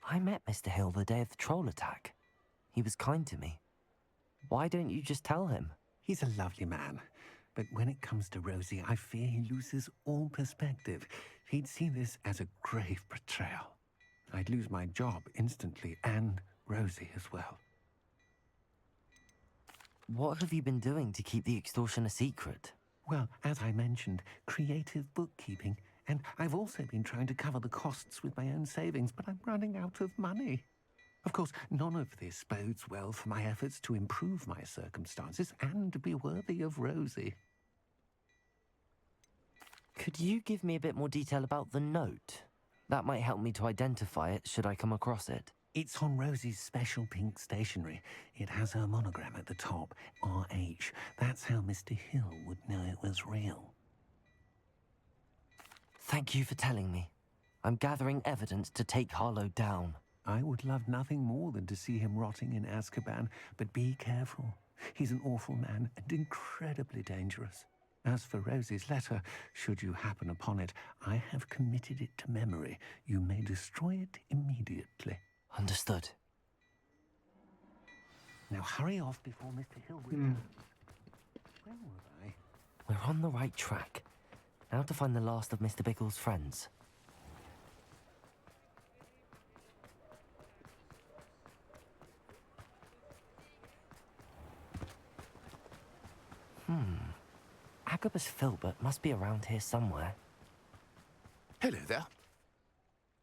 I met Mr. Hill the day of the troll attack. He was kind to me. Why don't you just tell him? He's a lovely man, but when it comes to Rosie, I fear he loses all perspective. He'd see this as a grave betrayal. I'd lose my job instantly, and Rosie as well. What have you been doing to keep the extortion a secret? Well, as I mentioned, creative bookkeeping. And I've also been trying to cover the costs with my own savings, but I'm running out of money. Of course, none of this bodes well for my efforts to improve my circumstances and to be worthy of Rosie. Could you give me a bit more detail about the note? That might help me to identify it should I come across it. It's on Rosie's special pink stationery. It has her monogram at the top, RH. That's how Mr. Hill would know it was real. Thank you for telling me. I'm gathering evidence to take Harlow down. I would love nothing more than to see him rotting in Azkaban, but be careful. He's an awful man and incredibly dangerous. As for Rosie's letter, should you happen upon it, I have committed it to memory. You may destroy it immediately. Understood. Now hurry off before Mr. Hill returns. Where were I? We're on the right track. Now to find the last of Mr. Bickle's friends. Agabus Filbert must be around here somewhere. Hello there.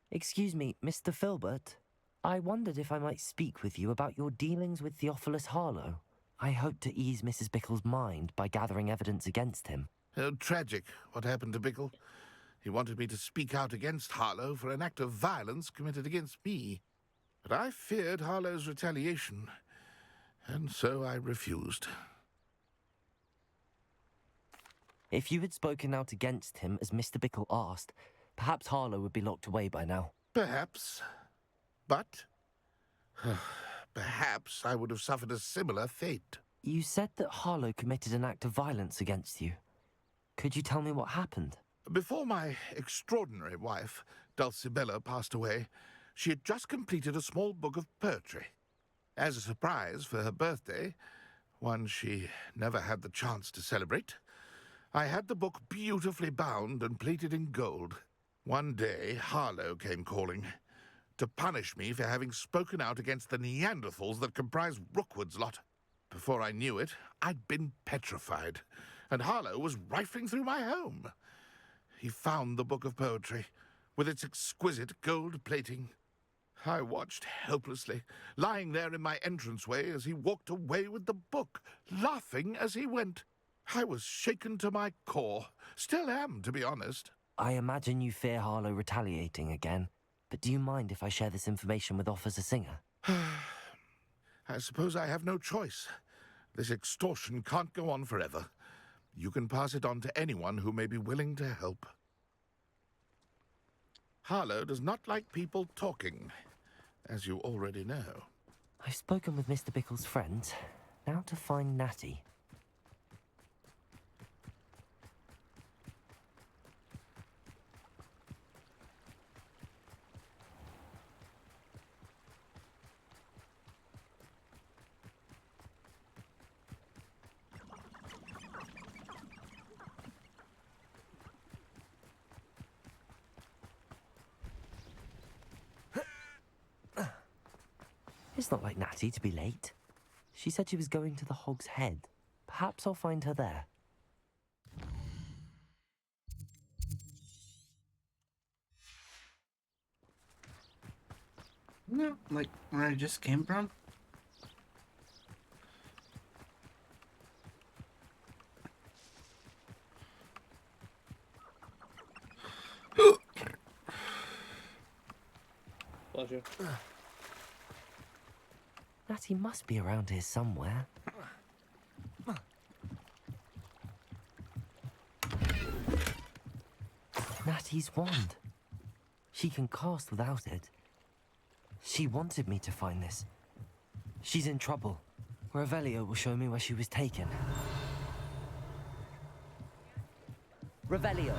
Excuse me, Mr. Filbert. I wondered if I might speak with you about your dealings with Theophilus Harlow. I hope to ease Mrs. Bickle's mind by gathering evidence against him. Oh, tragic, what happened to Bickle. He wanted me to speak out against Harlow for an act of violence committed against me. But I feared Harlow's retaliation, and so I refused. If you had spoken out against him as Mr. Bickle asked, perhaps Harlow would be locked away by now. Perhaps. But perhaps I would have suffered a similar fate. You said that Harlow committed an act of violence against you. Could you tell me what happened? Before my extraordinary wife, Dulcibella, passed away, she had just completed a small book of poetry. As a surprise for her birthday, one she never had the chance to celebrate, I had the book beautifully bound and plated in gold. One day, Harlow came calling to punish me for having spoken out against the Neanderthals that comprise Rookwood's lot. Before I knew it, I'd been petrified, and Harlow was rifling through my home. He found the book of poetry, with its exquisite gold plating. I watched helplessly, lying there in my entranceway as he walked away with the book, laughing as he went. I was shaken to my core. Still am, to be honest. I imagine you fear Harlow retaliating again, but do you mind if I share this information with Officer Singer? I suppose I have no choice. This extortion can't go on forever. You can pass it on to anyone who may be willing to help. Harlow does not like people talking, as you already know. I've spoken with Mr. Bickle's friends. Now to find Natty. It's not like Natty to be late. She said she was going to the Hog's Head. Perhaps I'll find her there. No, like where I just came from. Bless you. Natty must be around here somewhere. Natty's wand. She can cast without it. She wanted me to find this. She's in trouble. Revelio will show me where she was taken. Revelio!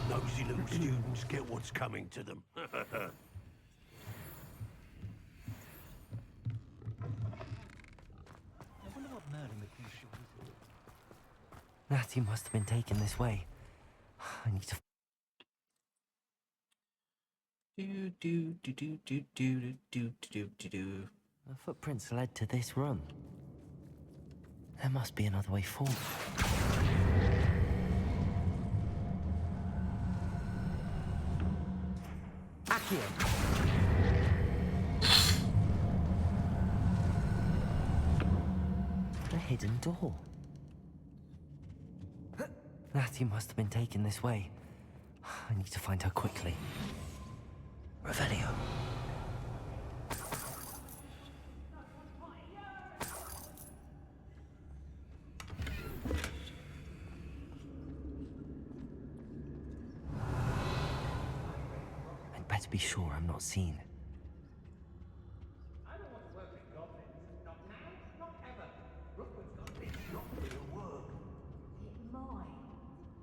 Nosy little students get what's coming to them. Natty must have been taken this way. I need to... The footprints led to this room. There must be another way forward. Accio! A hidden door. Natty must have been taken this way. I need to find her quickly. Revelio. I'd better be sure I'm not seen.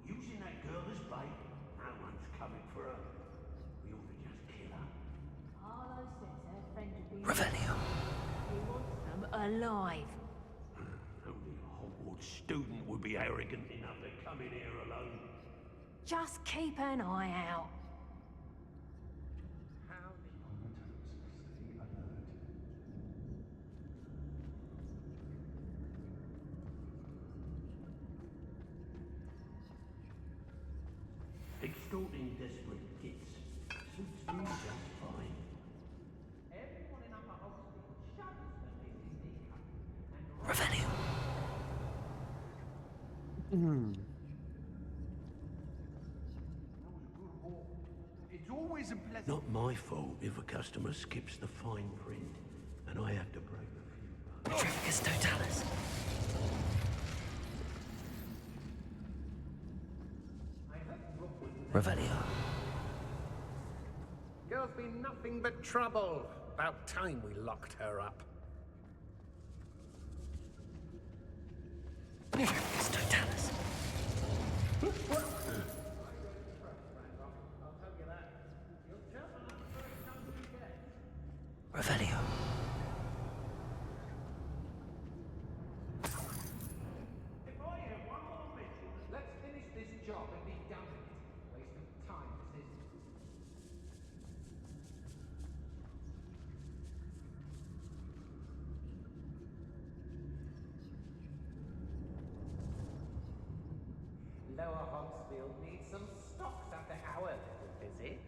Using that girl as bait, no one's coming for her. We ought to just kill her. Harlow says her friend would be... Revelio. He wants them alive. Only a Hogwarts student would be arrogant enough to come in here alone. Just keep an eye out. Extorting desperate kids suits me just fine. Everyone in Upper Hogsfield shudders when they see me coming. Revelio. It's always a pleasure. Not my fault if a customer skips the fine print, and I have to break a few. Retrificus totalis. Revelio. Girl's been nothing but trouble. About time we locked her up. Retrificus totalis. Revelio. If I have one more mission, let's finish this job and be done with it. Waste of time, this is. Lower Hogsfield needs some stocks after our little visit.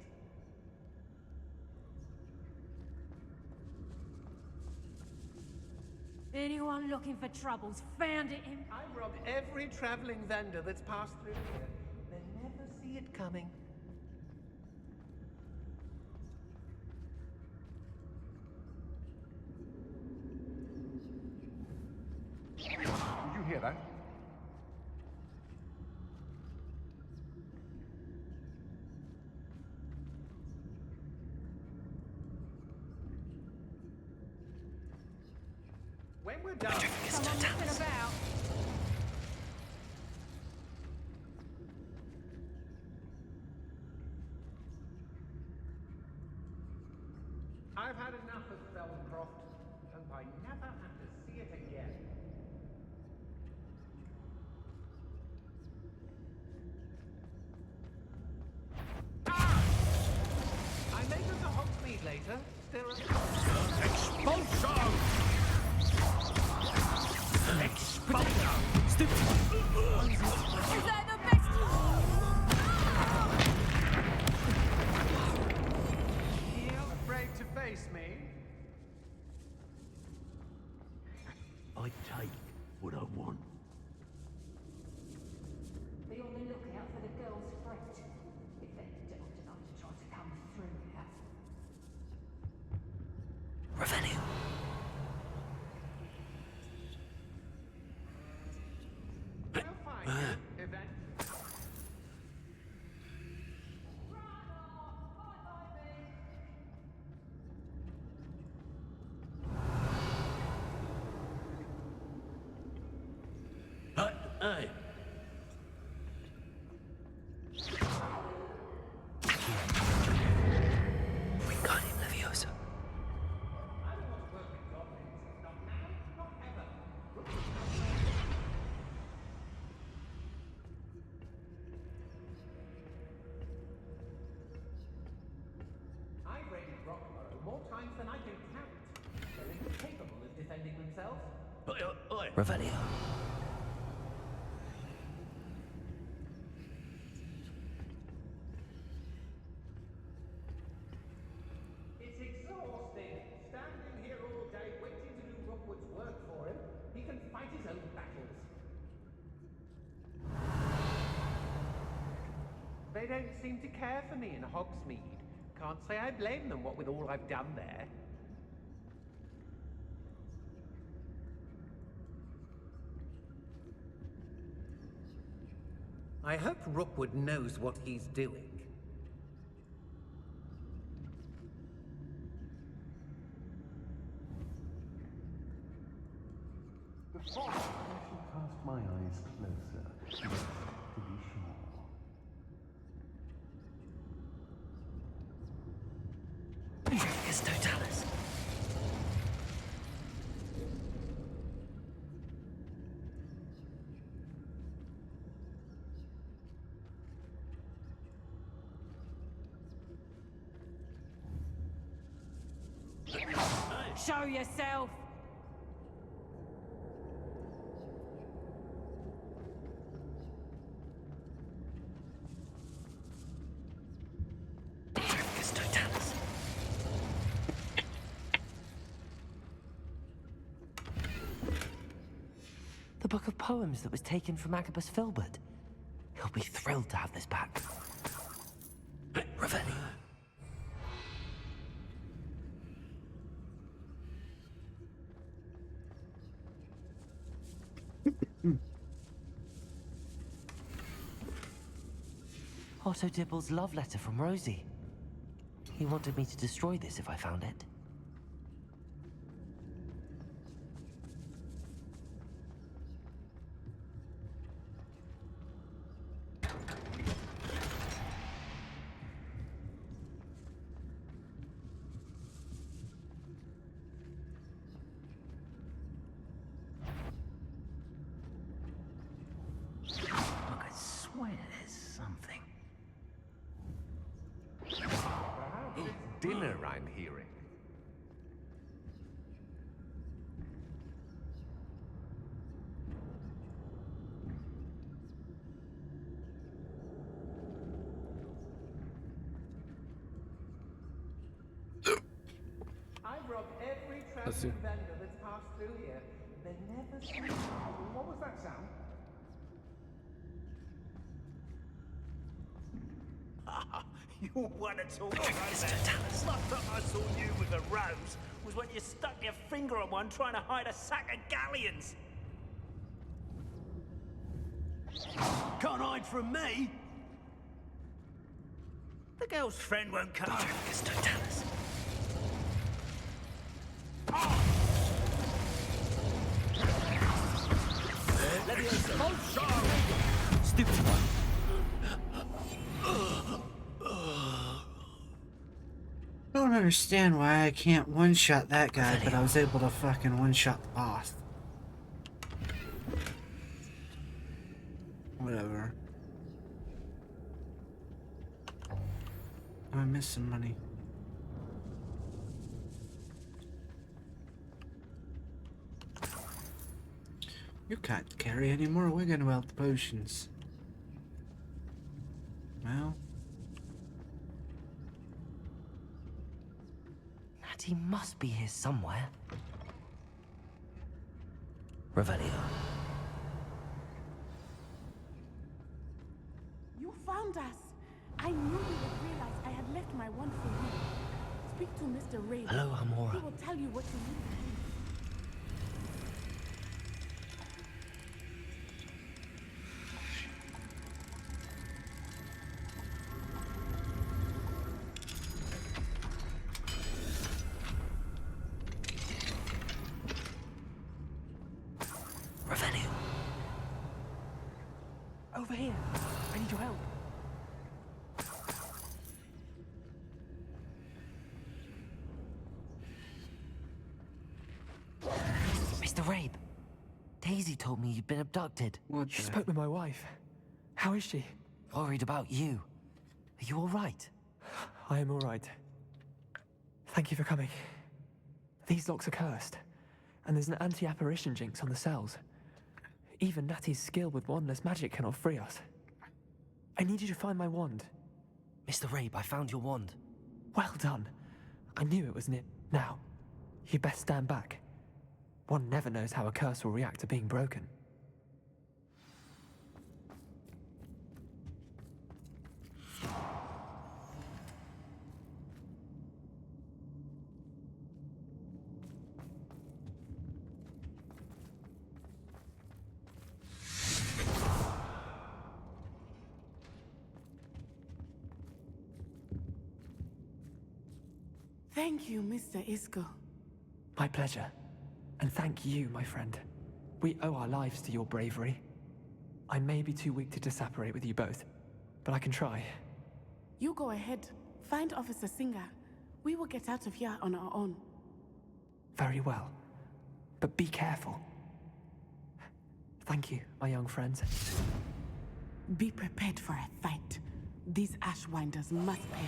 Anyone looking for troubles found it in... I robbed every travelling vendor that's passed through here. They never see it coming. Did you hear that? When we're done, Someone looking about. I've had enough of Felcroft. Hope I never have to see it again. I may go to Hogsmeade later. Still Expulso! Expulso! Is that the best? You're afraid to face me? I take what I want. Be on the lookout for the girl's friend. If they're daft enough to try to come through here. Revelio. We'll find you eventually. Hey. Wingardium Leviosa. I've raided Rockborough more times than I can count. They're incapable of defending themselves. Revelio. It's exhausting. Standing here all day waiting to do Rookwood's work for him. He can fight his own battles. They don't seem to care for me in Hogsmeade. Can't say I blame them, what with all I've done there. I hope Rookwood knows what he's doing. Before I shall cast my eyes closer, to be sure. Retrificus totalis. Show yourself! The book of poems that was taken from Agabus Filbert. He'll be thrilled to have this back. Revelli. Otto Dibble's love letter from Rosie. He wanted me to destroy this if I found it. I swear there's something. Perhaps it's dinner I'm hearing. I've robbed every Let's see. traveling vendor that's passed through here. They never seem to. What was that sound? You want to talk about that? Last time I saw you with a rose was when you stuck your finger on one trying to hide a sack of galleons. Can't hide from me. The girl's friend won't come. Don't tell us. Stupid one. I don't understand why I can't one-shot that guy, but I was able to fucking one-shot the boss. Whatever. I missed some money. You can't carry any more Wigan Wealth potions. Well. Natty must be here somewhere. Revelio. You found us! I knew you would realize I had left my wand for you. Speak to Mr. Ray. Hello, Amora. He will tell you what you need. Revelio. Over here. I need your help. Mr. Rabe, Daisy told me you'd been abducted. She spoke with my wife. How is she? Worried about you. Are you all right? I am all right. Thank you for coming. These locks are cursed, and there's an anti-apparition jinx on the cells. Even Natty's skill with wandless magic cannot free us. I need you to find my wand. Mr. Rabe, I found your wand. Well done. I knew it was near. Now, you best stand back. One never knows how a curse will react to being broken. Thank you, Mr. Isco. My pleasure. And thank you, my friend. We owe our lives to your bravery. I may be too weak to disapparate with you both, but I can try. You go ahead. Find Officer Singer. We will get out of here on our own. Very well. But be careful. Thank you, my young friends. Be prepared for a fight. These Ashwinders must pay.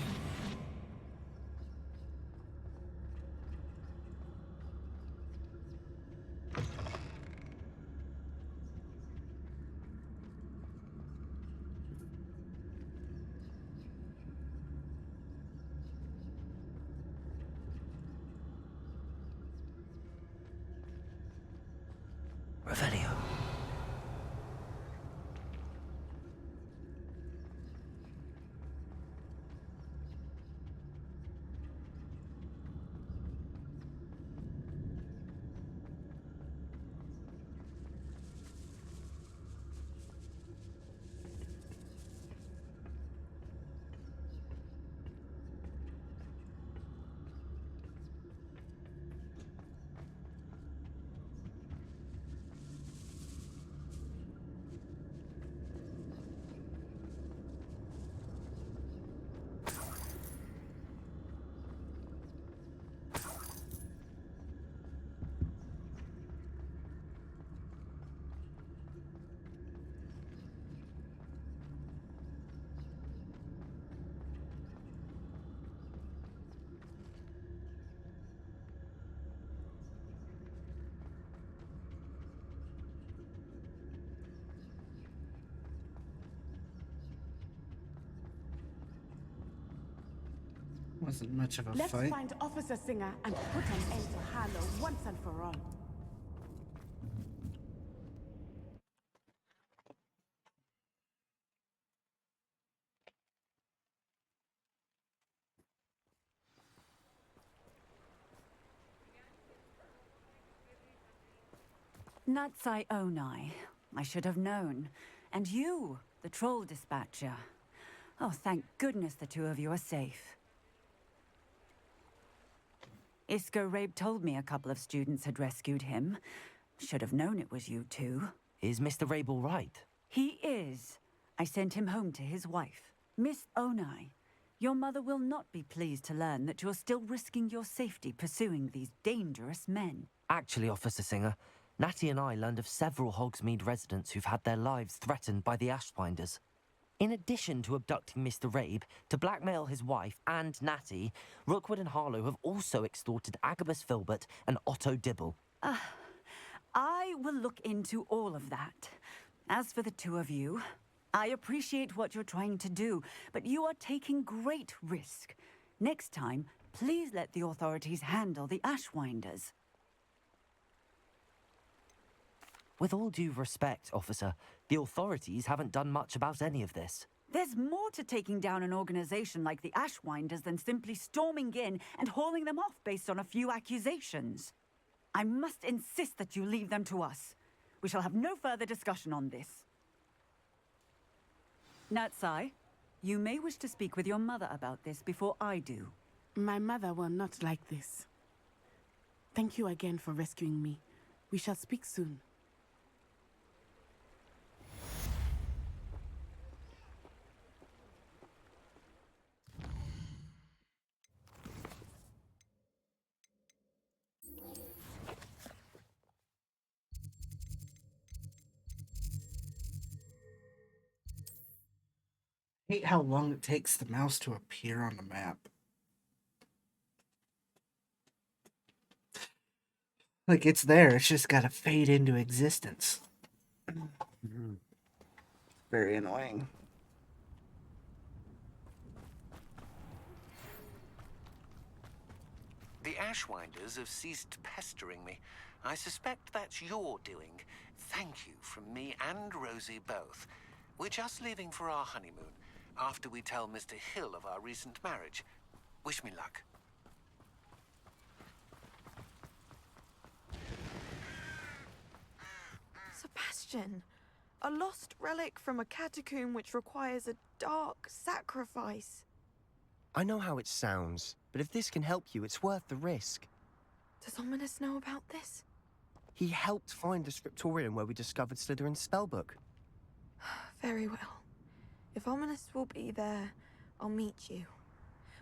Revelio. Wasn't much of a Let's fight. find Officer Singer and put an end to Harlow once and for all. Natsai Onai. I should have known. And you, the troll dispatcher. Oh, thank goodness the two of you are safe. Isco Rabe told me a couple of students had rescued him. Should have known it was you two. Is Mr. Rabe all right? He is. I sent him home to his wife. Miss Onai, your mother will not be pleased to learn that you're still risking your safety pursuing these dangerous men. Actually, Officer Singer, Natty and I learned of several Hogsmeade residents who've had their lives threatened by the Ashwinders. In addition to abducting Mr. Rabe to blackmail his wife and Natty, Rookwood and Harlow have also extorted Agabus Filbert and Otto Dibble. I will look into all of that. As for the two of you, I appreciate what you're trying to do, but you are taking great risk. Next time, please let the authorities handle the Ashwinders. With all due respect, officer, the authorities haven't done much about any of this. There's more to taking down an organization like the Ashwinders than simply storming in and hauling them off based on a few accusations. I must insist that you leave them to us. We shall have no further discussion on this. Natsai, you may wish to speak with your mother about this before I do. My mother will not like this. Thank you again for rescuing me. We shall speak soon. I hate how long it takes the mouse to appear on the map. Like, it's there, it's just gotta fade into existence. Very annoying. The Ashwinders have ceased pestering me. I suspect that's your doing. Thank you from me and Rosie both. We're just leaving for our honeymoon, after we tell Mr. Hill of our recent marriage. Wish me luck. Sebastian, a lost relic from a catacomb which requires a dark sacrifice. I know how it sounds, but if this can help you, it's worth the risk. Does Ominous know about this? He helped find the scriptorium where we discovered Slytherin's spellbook. Very well. If Ominous will be there, I'll meet you.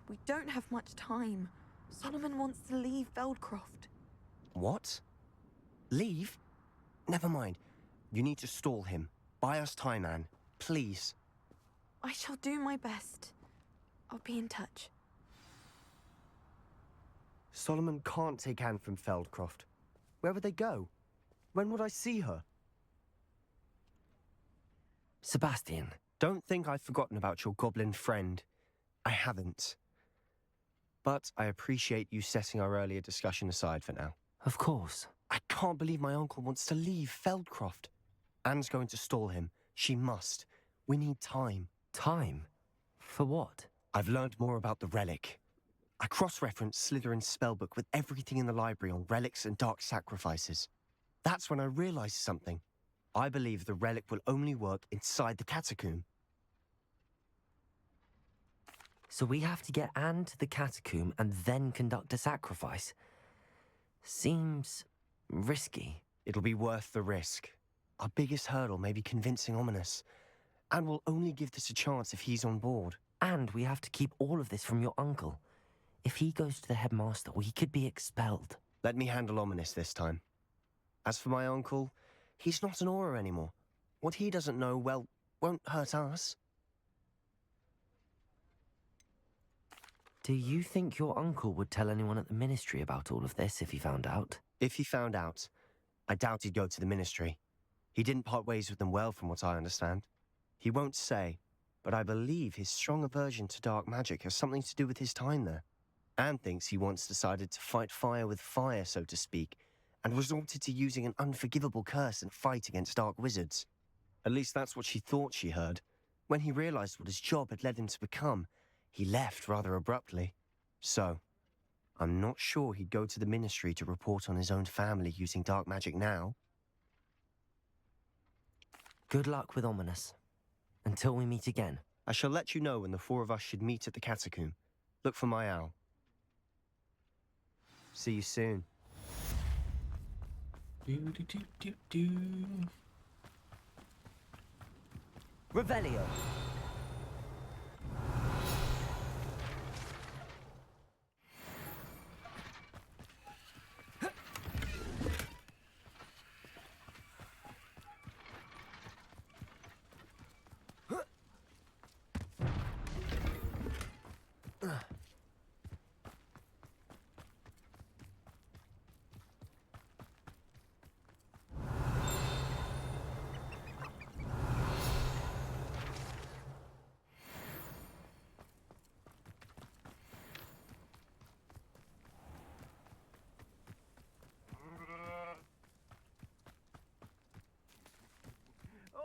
We don't have much time. Solomon wants to leave Feldcroft. What? Leave? Never mind. You need to stall him. Buy us time, Anne. Please. I shall do my best. I'll be in touch. Solomon can't take Anne from Feldcroft. Where would they go? When would I see her? Sebastian. Don't think I've forgotten about your goblin friend. I haven't. But I appreciate you setting our earlier discussion aside for now. Of course. I can't believe my uncle wants to leave Feldcroft. Anne's going to stall him. She must. We need time. Time? For what? I've learned more about the relic. I cross-referenced Slytherin's spellbook with everything in the library on relics and dark sacrifices. That's when I realized something. I believe the relic will only work inside the catacomb. So we have to get Anne to the catacomb and then conduct a sacrifice? Seems risky. It'll be worth the risk. Our biggest hurdle may be convincing Ominous. And we'll only give this a chance if he's on board. And we have to keep all of this from your uncle. If he goes to the headmaster, he could be expelled. Let me handle Ominous this time. As for my uncle, he's not an Auror anymore. What he doesn't know, well, won't hurt us. Do you think your uncle would tell anyone at the ministry about all of this if he found out? If he found out, I doubt he'd go to the ministry. He didn't part ways with them well, from what I understand. He won't say, but I believe his strong aversion to dark magic has something to do with his time there. Anne thinks he once decided to fight fire with fire, so to speak, and resorted to using an unforgivable curse in fight against dark wizards. At least that's what she thought she heard. When he realized what his job had led him to become, he left rather abruptly. So, I'm not sure he'd go to the ministry to report on his own family using dark magic now. Good luck with Ominous. Until we meet again. I shall let you know when the four of us should meet at the catacomb. Look for my owl. See you soon. Revelio.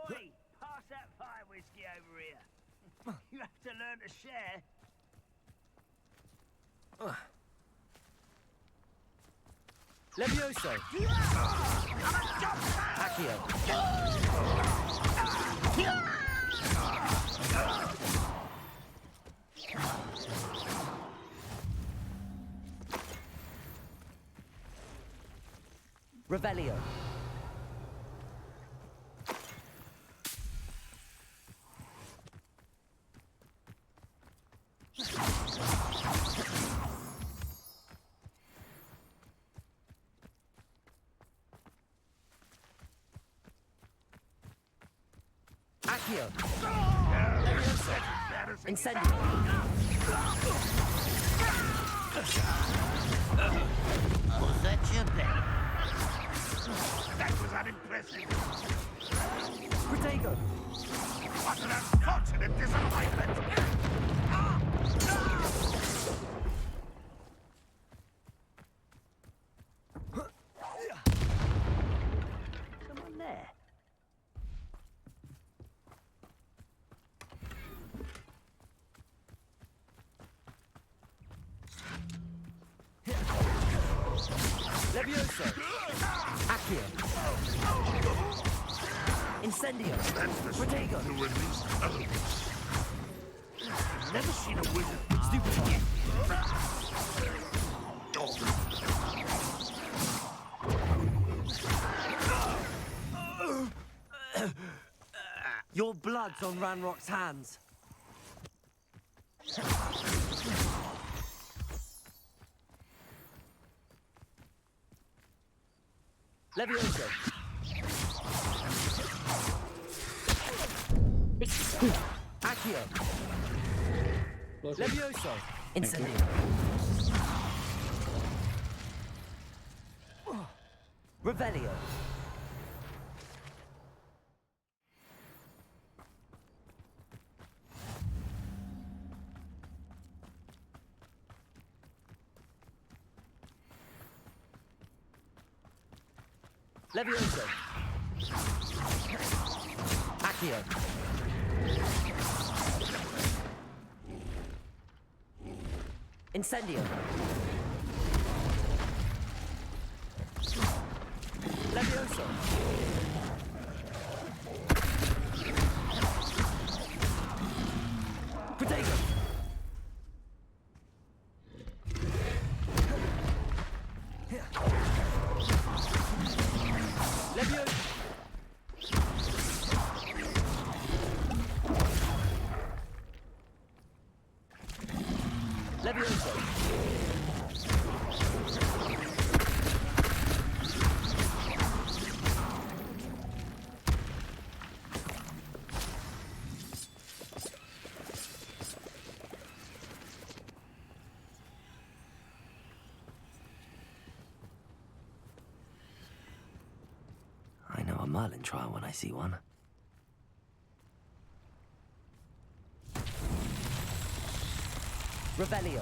Oi! Pass that fire whiskey over here. You have to learn to share. Levioso! Accio! Revelio! Accio! Incendio! Was that your bet? That was unimpressive. Protego! What an unfortunate disappointment! Someone there. Levioso! Accio! Incendio! Protego! To release elements. Never seen a wizard. Stupefy! Your blood's on Ranrock's hands. Levioso! Accio! Levioso! Incendio! Revelio! Levioso. Accio. Incendio. Levioso. Protego. Levioso. Levioso. I know a Merlin trial when I see one. Rebellion.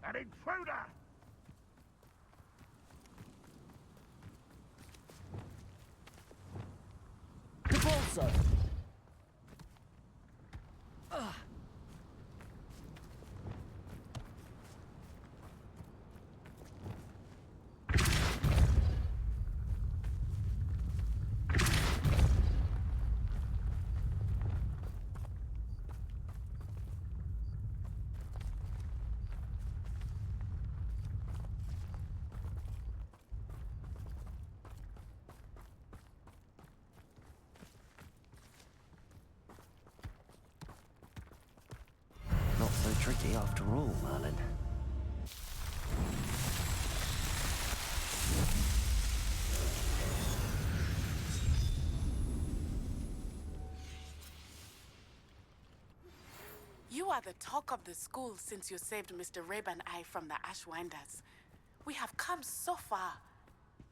An intruder! Repulsor. Not so tricky after all, Merlin. You are the talk of the school since you saved Mr. Rabe and I from the Ashwinders. We have come so far.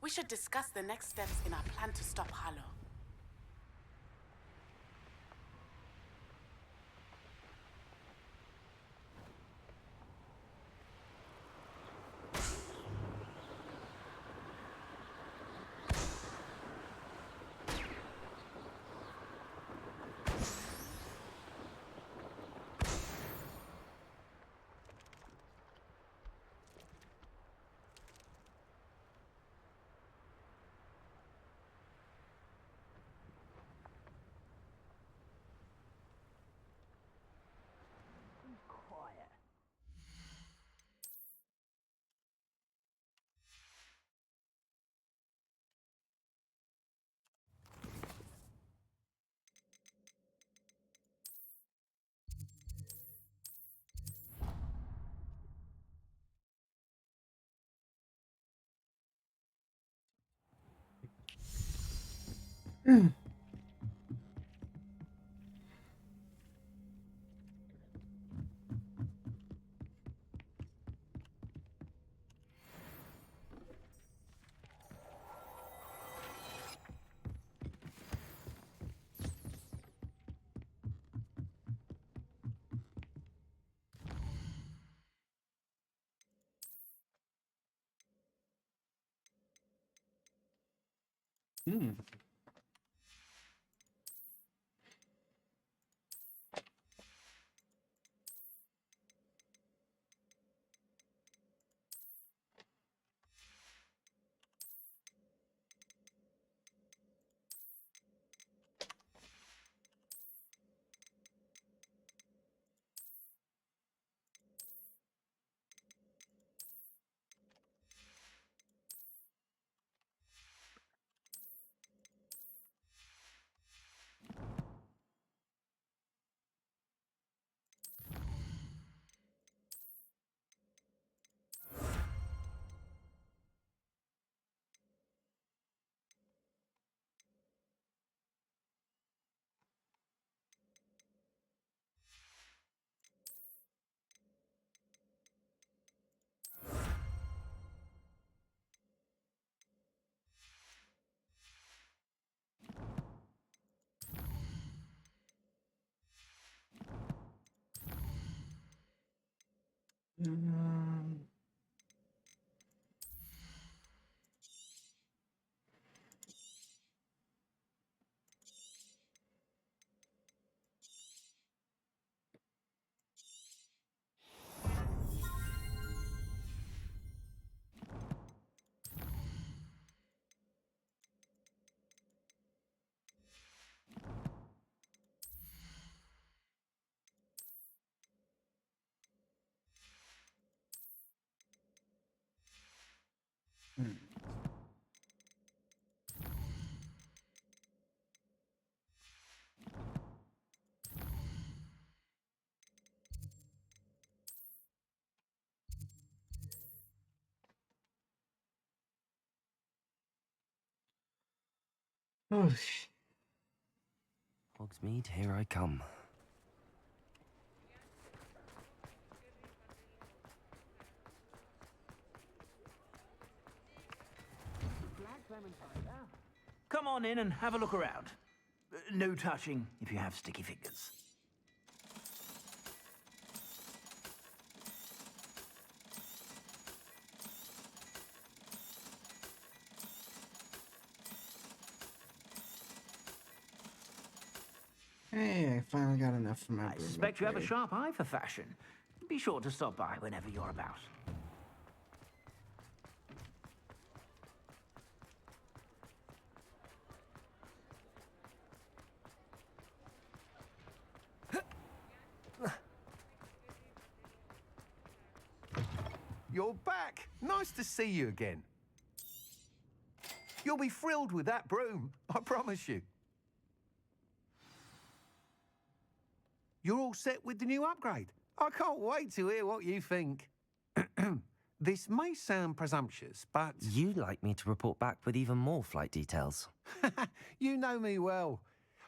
We should discuss the next steps in our plan to stop Harlow. Hogsmeade, here I come. Come on in and have a look around. No touching if you have sticky fingers. Hey, I finally got enough for my I suspect you have a sharp eye for fashion. Be sure to stop by whenever you're about. You're back. Nice to see you again. You'll be thrilled with that broom, I promise you. You're all set with the new upgrade. I can't wait to hear what you think. This may sound presumptuous, but... You'd like me to report back with even more flight details. You know me well.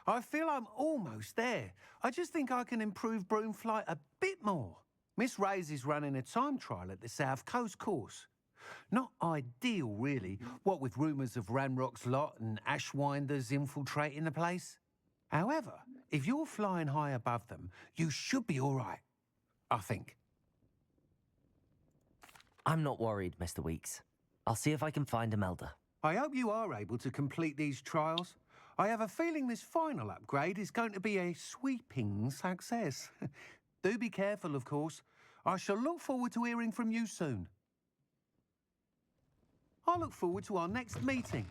I feel I'm almost there. I just think I can improve broom flight a bit more. Miss Reyes is running a time trial at the South Coast course. Not ideal, really, what with rumours of Ranrock's lot and Ashwinders infiltrating the place. However, if you're flying high above them, you should be all right, I think. I'm not worried, Mr. Weeks. I'll see if I can find Imelda. I hope you are able to complete these trials. I have a feeling this final upgrade is going to be a sweeping success. Do be careful, of course. I shall look forward to hearing from you soon. I look forward to our next meeting.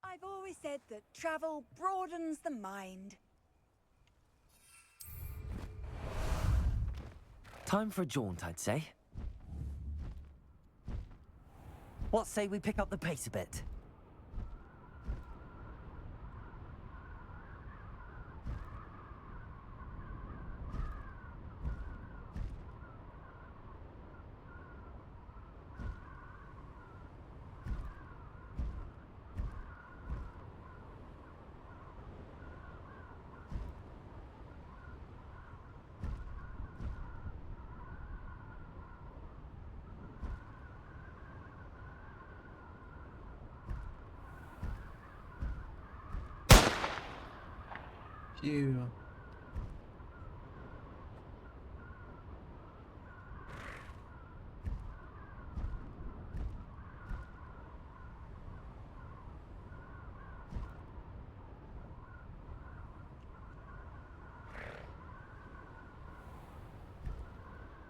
I've always said that travel broadens the mind. Time for a jaunt, I'd say. What say we pick up the pace a bit? Phew.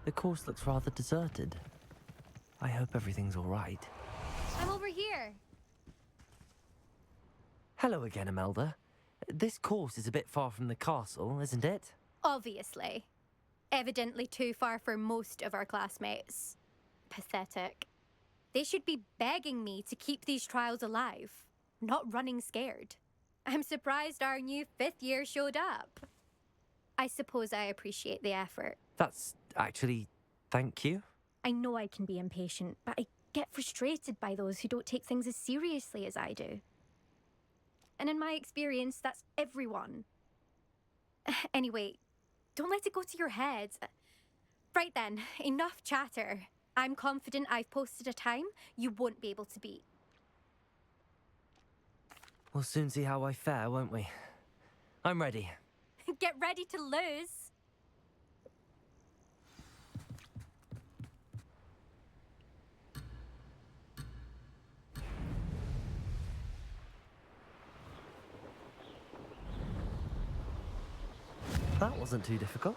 The course looks rather deserted. I hope everything's all right. I'm over here. Hello again, Imelda. This course is a bit far from the castle, isn't it? Obviously. Evidently too far for most of our classmates. Pathetic. They should be begging me to keep these trials alive, not running scared. I'm surprised our new 5th year showed up. I suppose I appreciate the effort. That's actually Thank you. I know I can be impatient, but I get frustrated by those who don't take things as seriously as I do. And in my experience, that's everyone. Anyway, don't let it go to your head. Right then, enough chatter. I'm confident I've posted a time you won't be able to beat. We'll soon see how I fare, won't we? I'm ready. Get ready to lose. That wasn't too difficult.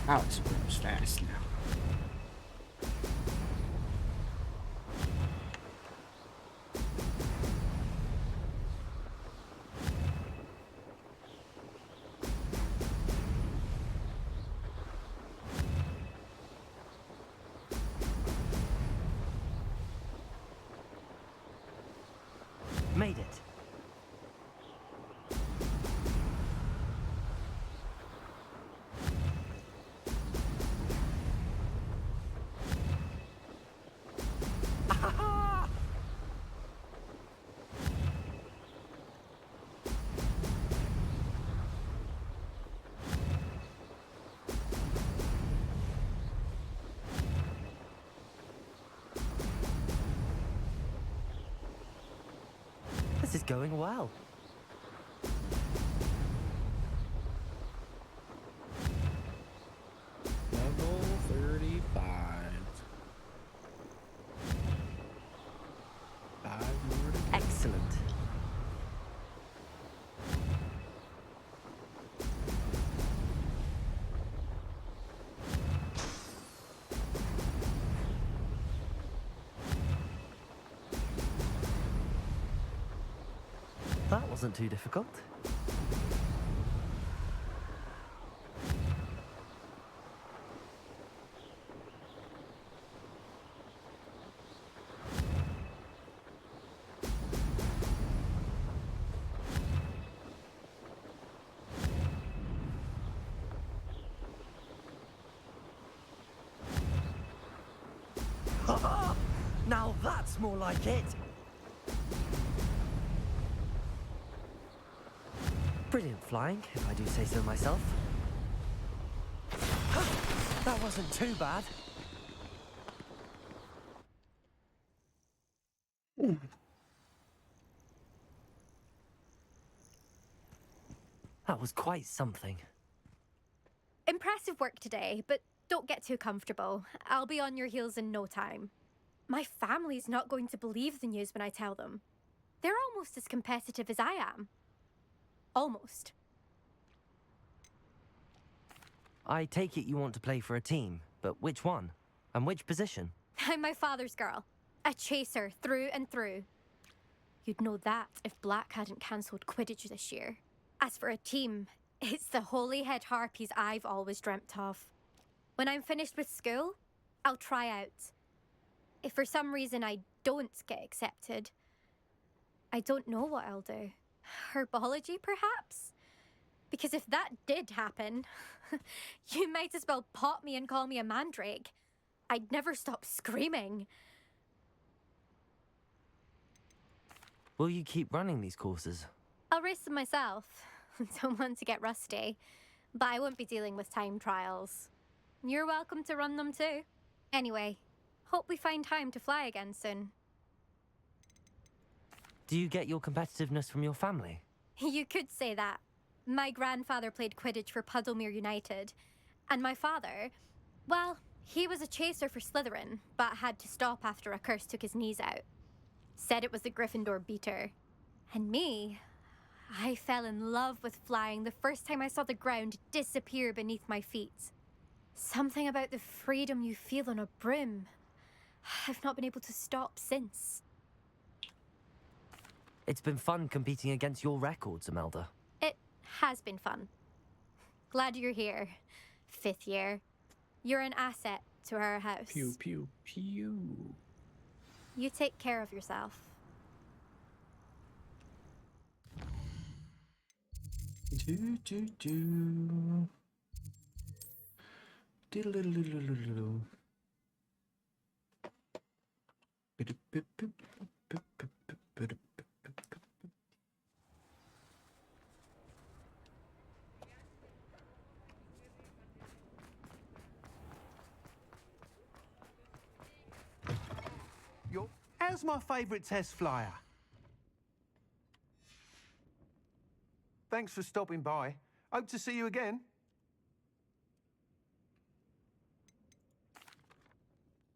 Alex moves fast now. Made it. This is going well. Level 35. 5 more. Excellent. That wasn't too difficult. Now that's more like it. Brilliant flying, if I do say so myself. That wasn't too bad. That was quite something. Impressive work today, but don't get too comfortable. I'll be on your heels in no time. My family's not going to believe the news when I tell them. They're almost as competitive as I am. Almost. I take it you want to play for a team, but which one? And which position? I'm my father's girl. A chaser through and through. You'd know that if Black hadn't cancelled Quidditch this year. As for a team, it's the holy-head harpies I've always dreamt of. When I'm finished with school, I'll try out. If for some reason I don't get accepted, I don't know what I'll do. Herbology, perhaps? Because if that did happen, you might as well pop me and call me a mandrake. I'd never stop screaming. Will you keep running these courses? I'll race them myself. Don't want to get rusty. But I won't be dealing with time trials. You're welcome to run them too. Anyway, hope we find time to fly again soon. Do you get your competitiveness from your family? You could say that. My grandfather played Quidditch for Puddlemere United. And my father, well, he was a chaser for Slytherin, but had to stop after a curse took his knees out. Said it was the Gryffindor beater. And me, I fell in love with flying the first time I saw the ground disappear beneath my feet. Something about the freedom you feel on a broom. I've not been able to stop since. It's been fun competing against your records, Imelda. It has been fun. Glad you're here. 5th year. You're an asset to our house. Pew, pew, pew. You take care of yourself. Do do do. Diddle-diddle-diddle-diddle. How's my favourite test flyer? Thanks for stopping by. Hope to see you again.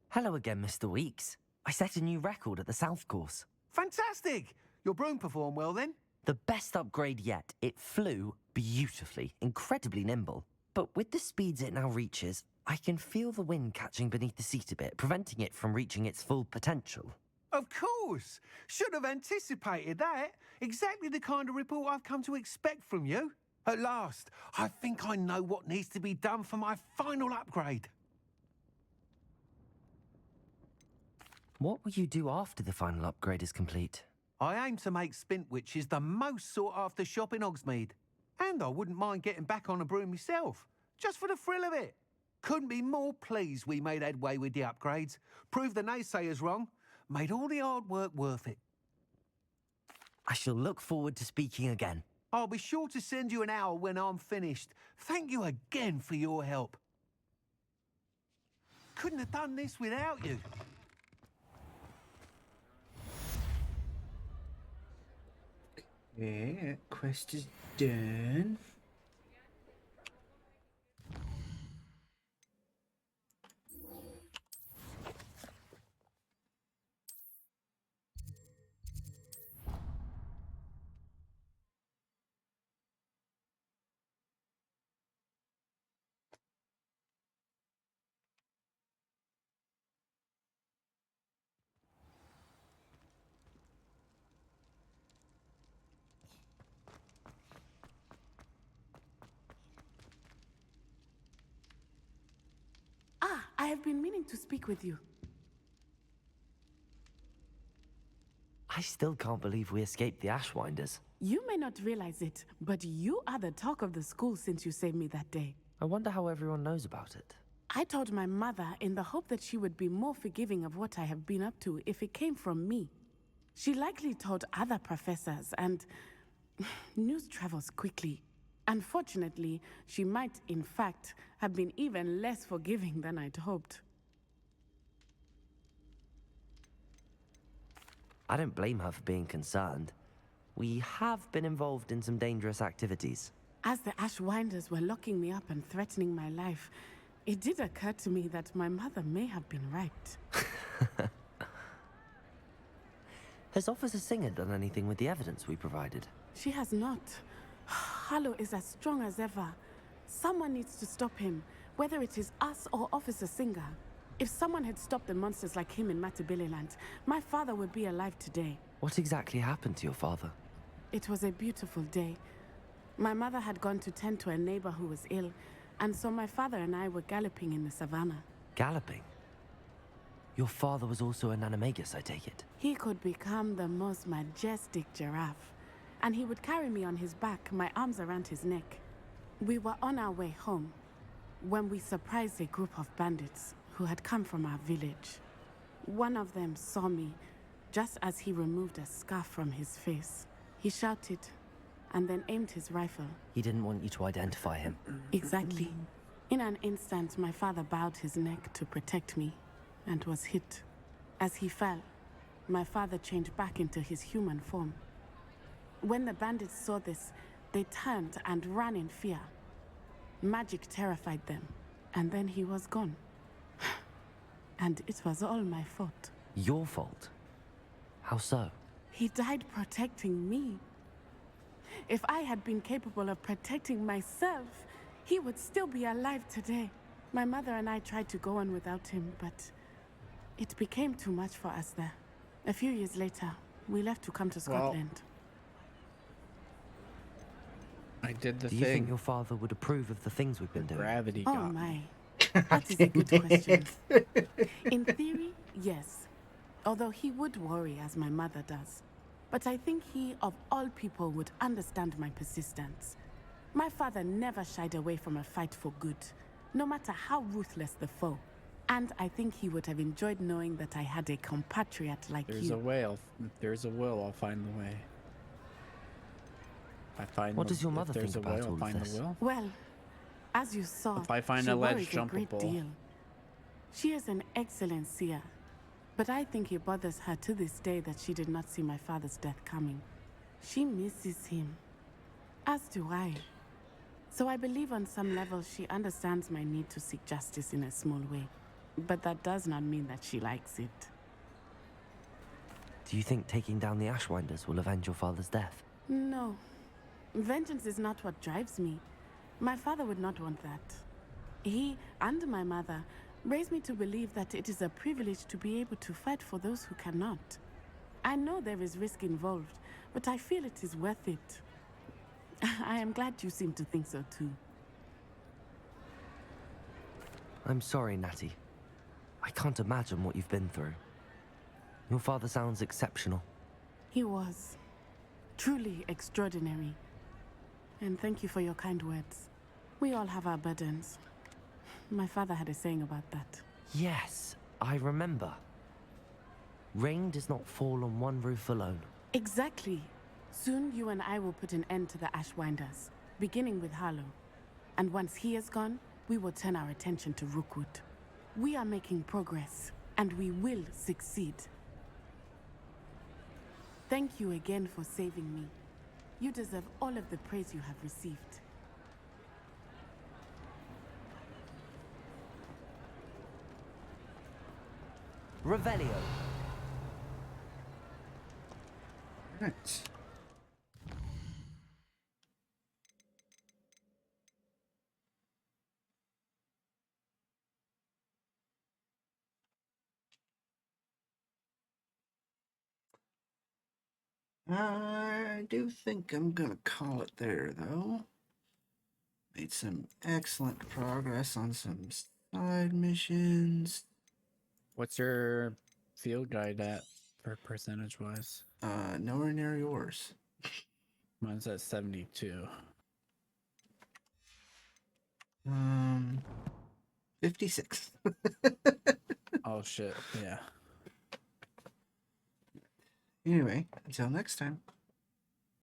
Hello again, Mr. Weeks. I set a new record at the South Course. Fantastic! Your broom performed well then? The best upgrade yet. It flew beautifully, incredibly nimble. But with the speeds it now reaches, I can feel the wind catching beneath the seat a bit, preventing it from reaching its full potential. Of course! Should have anticipated that. Exactly the kind of report I've come to expect from you. At last, I think I know what needs to be done for my final upgrade. What will you do after the final upgrade is complete? I aim to make Spintwitches the most sought-after shop in Hogsmeade. And I wouldn't mind getting back on a broom myself, just for the thrill of it. Couldn't be more pleased we made headway with the upgrades, proved the naysayers wrong, made all the hard work worth it. I shall look forward to speaking again. I'll be sure to send you an hour when I'm finished. Thank you again for your help. Couldn't have done this without you. Okay, that quest is done. Ah, I have been meaning to speak with you. I still can't believe we escaped the Ashwinders. You may not realize it, but you are the talk of the school since you saved me that day. I wonder how everyone knows about it. I told my mother in the hope that she would be more forgiving of what I have been up to if it came from me. She likely told other professors, and news travels quickly. Unfortunately, she might, in fact, have been even less forgiving than I'd hoped. I don't blame her for being concerned. We have been involved in some dangerous activities. As the Ashwinders were locking me up and threatening my life, it did occur to me that my mother may have been right. Has Officer Singer done anything with the evidence we provided? She has not. Harlow is as strong as ever. Someone needs to stop him, whether it is us or Officer Singer. If someone had stopped the monsters like him in Matabeleland, my father would be alive today. What exactly happened to your father? It was a beautiful day. My mother had gone to tend to a neighbor who was ill, and so my father and I were galloping in the savannah. Galloping? Your father was also an animagus, I take it? He could become the most majestic giraffe, and he would carry me on his back, my arms around his neck. We were on our way home when we surprised a group of bandits who had come from our village. One of them saw me just as he removed a scarf from his face. He shouted and then aimed his rifle. He didn't want you to identify him. Exactly. In an instant, my father bowed his neck to protect me and was hit. As he fell, my father changed back into his human form. When the bandits saw this, they turned and ran in fear. Magic terrified them, and then he was gone. And it was all my fault. Your fault? How so? He died protecting me. If I had been capable of protecting myself, he would still be alive today. My mother and I tried to go on without him, but it became too much for us there. A few years later, we left to come to Scotland. I did the Do thing. you think your father would approve of the things we've been doing? Gravity Oh got my. me. That is a good question. In theory, yes. although he would worry as my mother does. But I think he, of all people, would understand my persistence. My father never shied away from a fight for good, no matter how ruthless the foe. And I think he would have enjoyed knowing that I had a compatriot like There's you. a way. If there's a will, I'll find the way. What does your mother if there's think a way, about I'll all of find this? the will. Well, as you saw, If I find she a ledge worries a great jumpable. deal. She is an excellent seer, but I think it bothers her to this day that she did not see my father's death coming. She misses him, as do I. So I believe on some level she understands my need to seek justice in a small way. But that does not mean that she likes it. Do you think taking down the Ashwinders will avenge your father's death? No. Vengeance is not what drives me. My father would not want that. He and my mother raised me to believe that it is a privilege to be able to fight for those who cannot. I know there is risk involved, but I feel it is worth it. I am glad you seem to think so too. I'm sorry, Natty. I can't imagine what you've been through. Your father sounds exceptional. He was. Truly extraordinary. And thank you for your kind words. We all have our burdens. My father had a saying about that. Yes, I remember. Rain does not fall on one roof alone. Exactly. Soon you and I will put an end to the Ashwinders, beginning with Harlow. And once he is gone, we will turn our attention to Rookwood. We are making progress, and we will succeed. Thank you again for saving me. You deserve all of the praise you have received. Revelio. Right. I do think I'm gonna call it there, though. Made some excellent progress on some side missions. What's your field guide at for percentage wise? Nowhere near yours. Mine's at 72. 56. Oh shit, yeah. Anyway, until next time.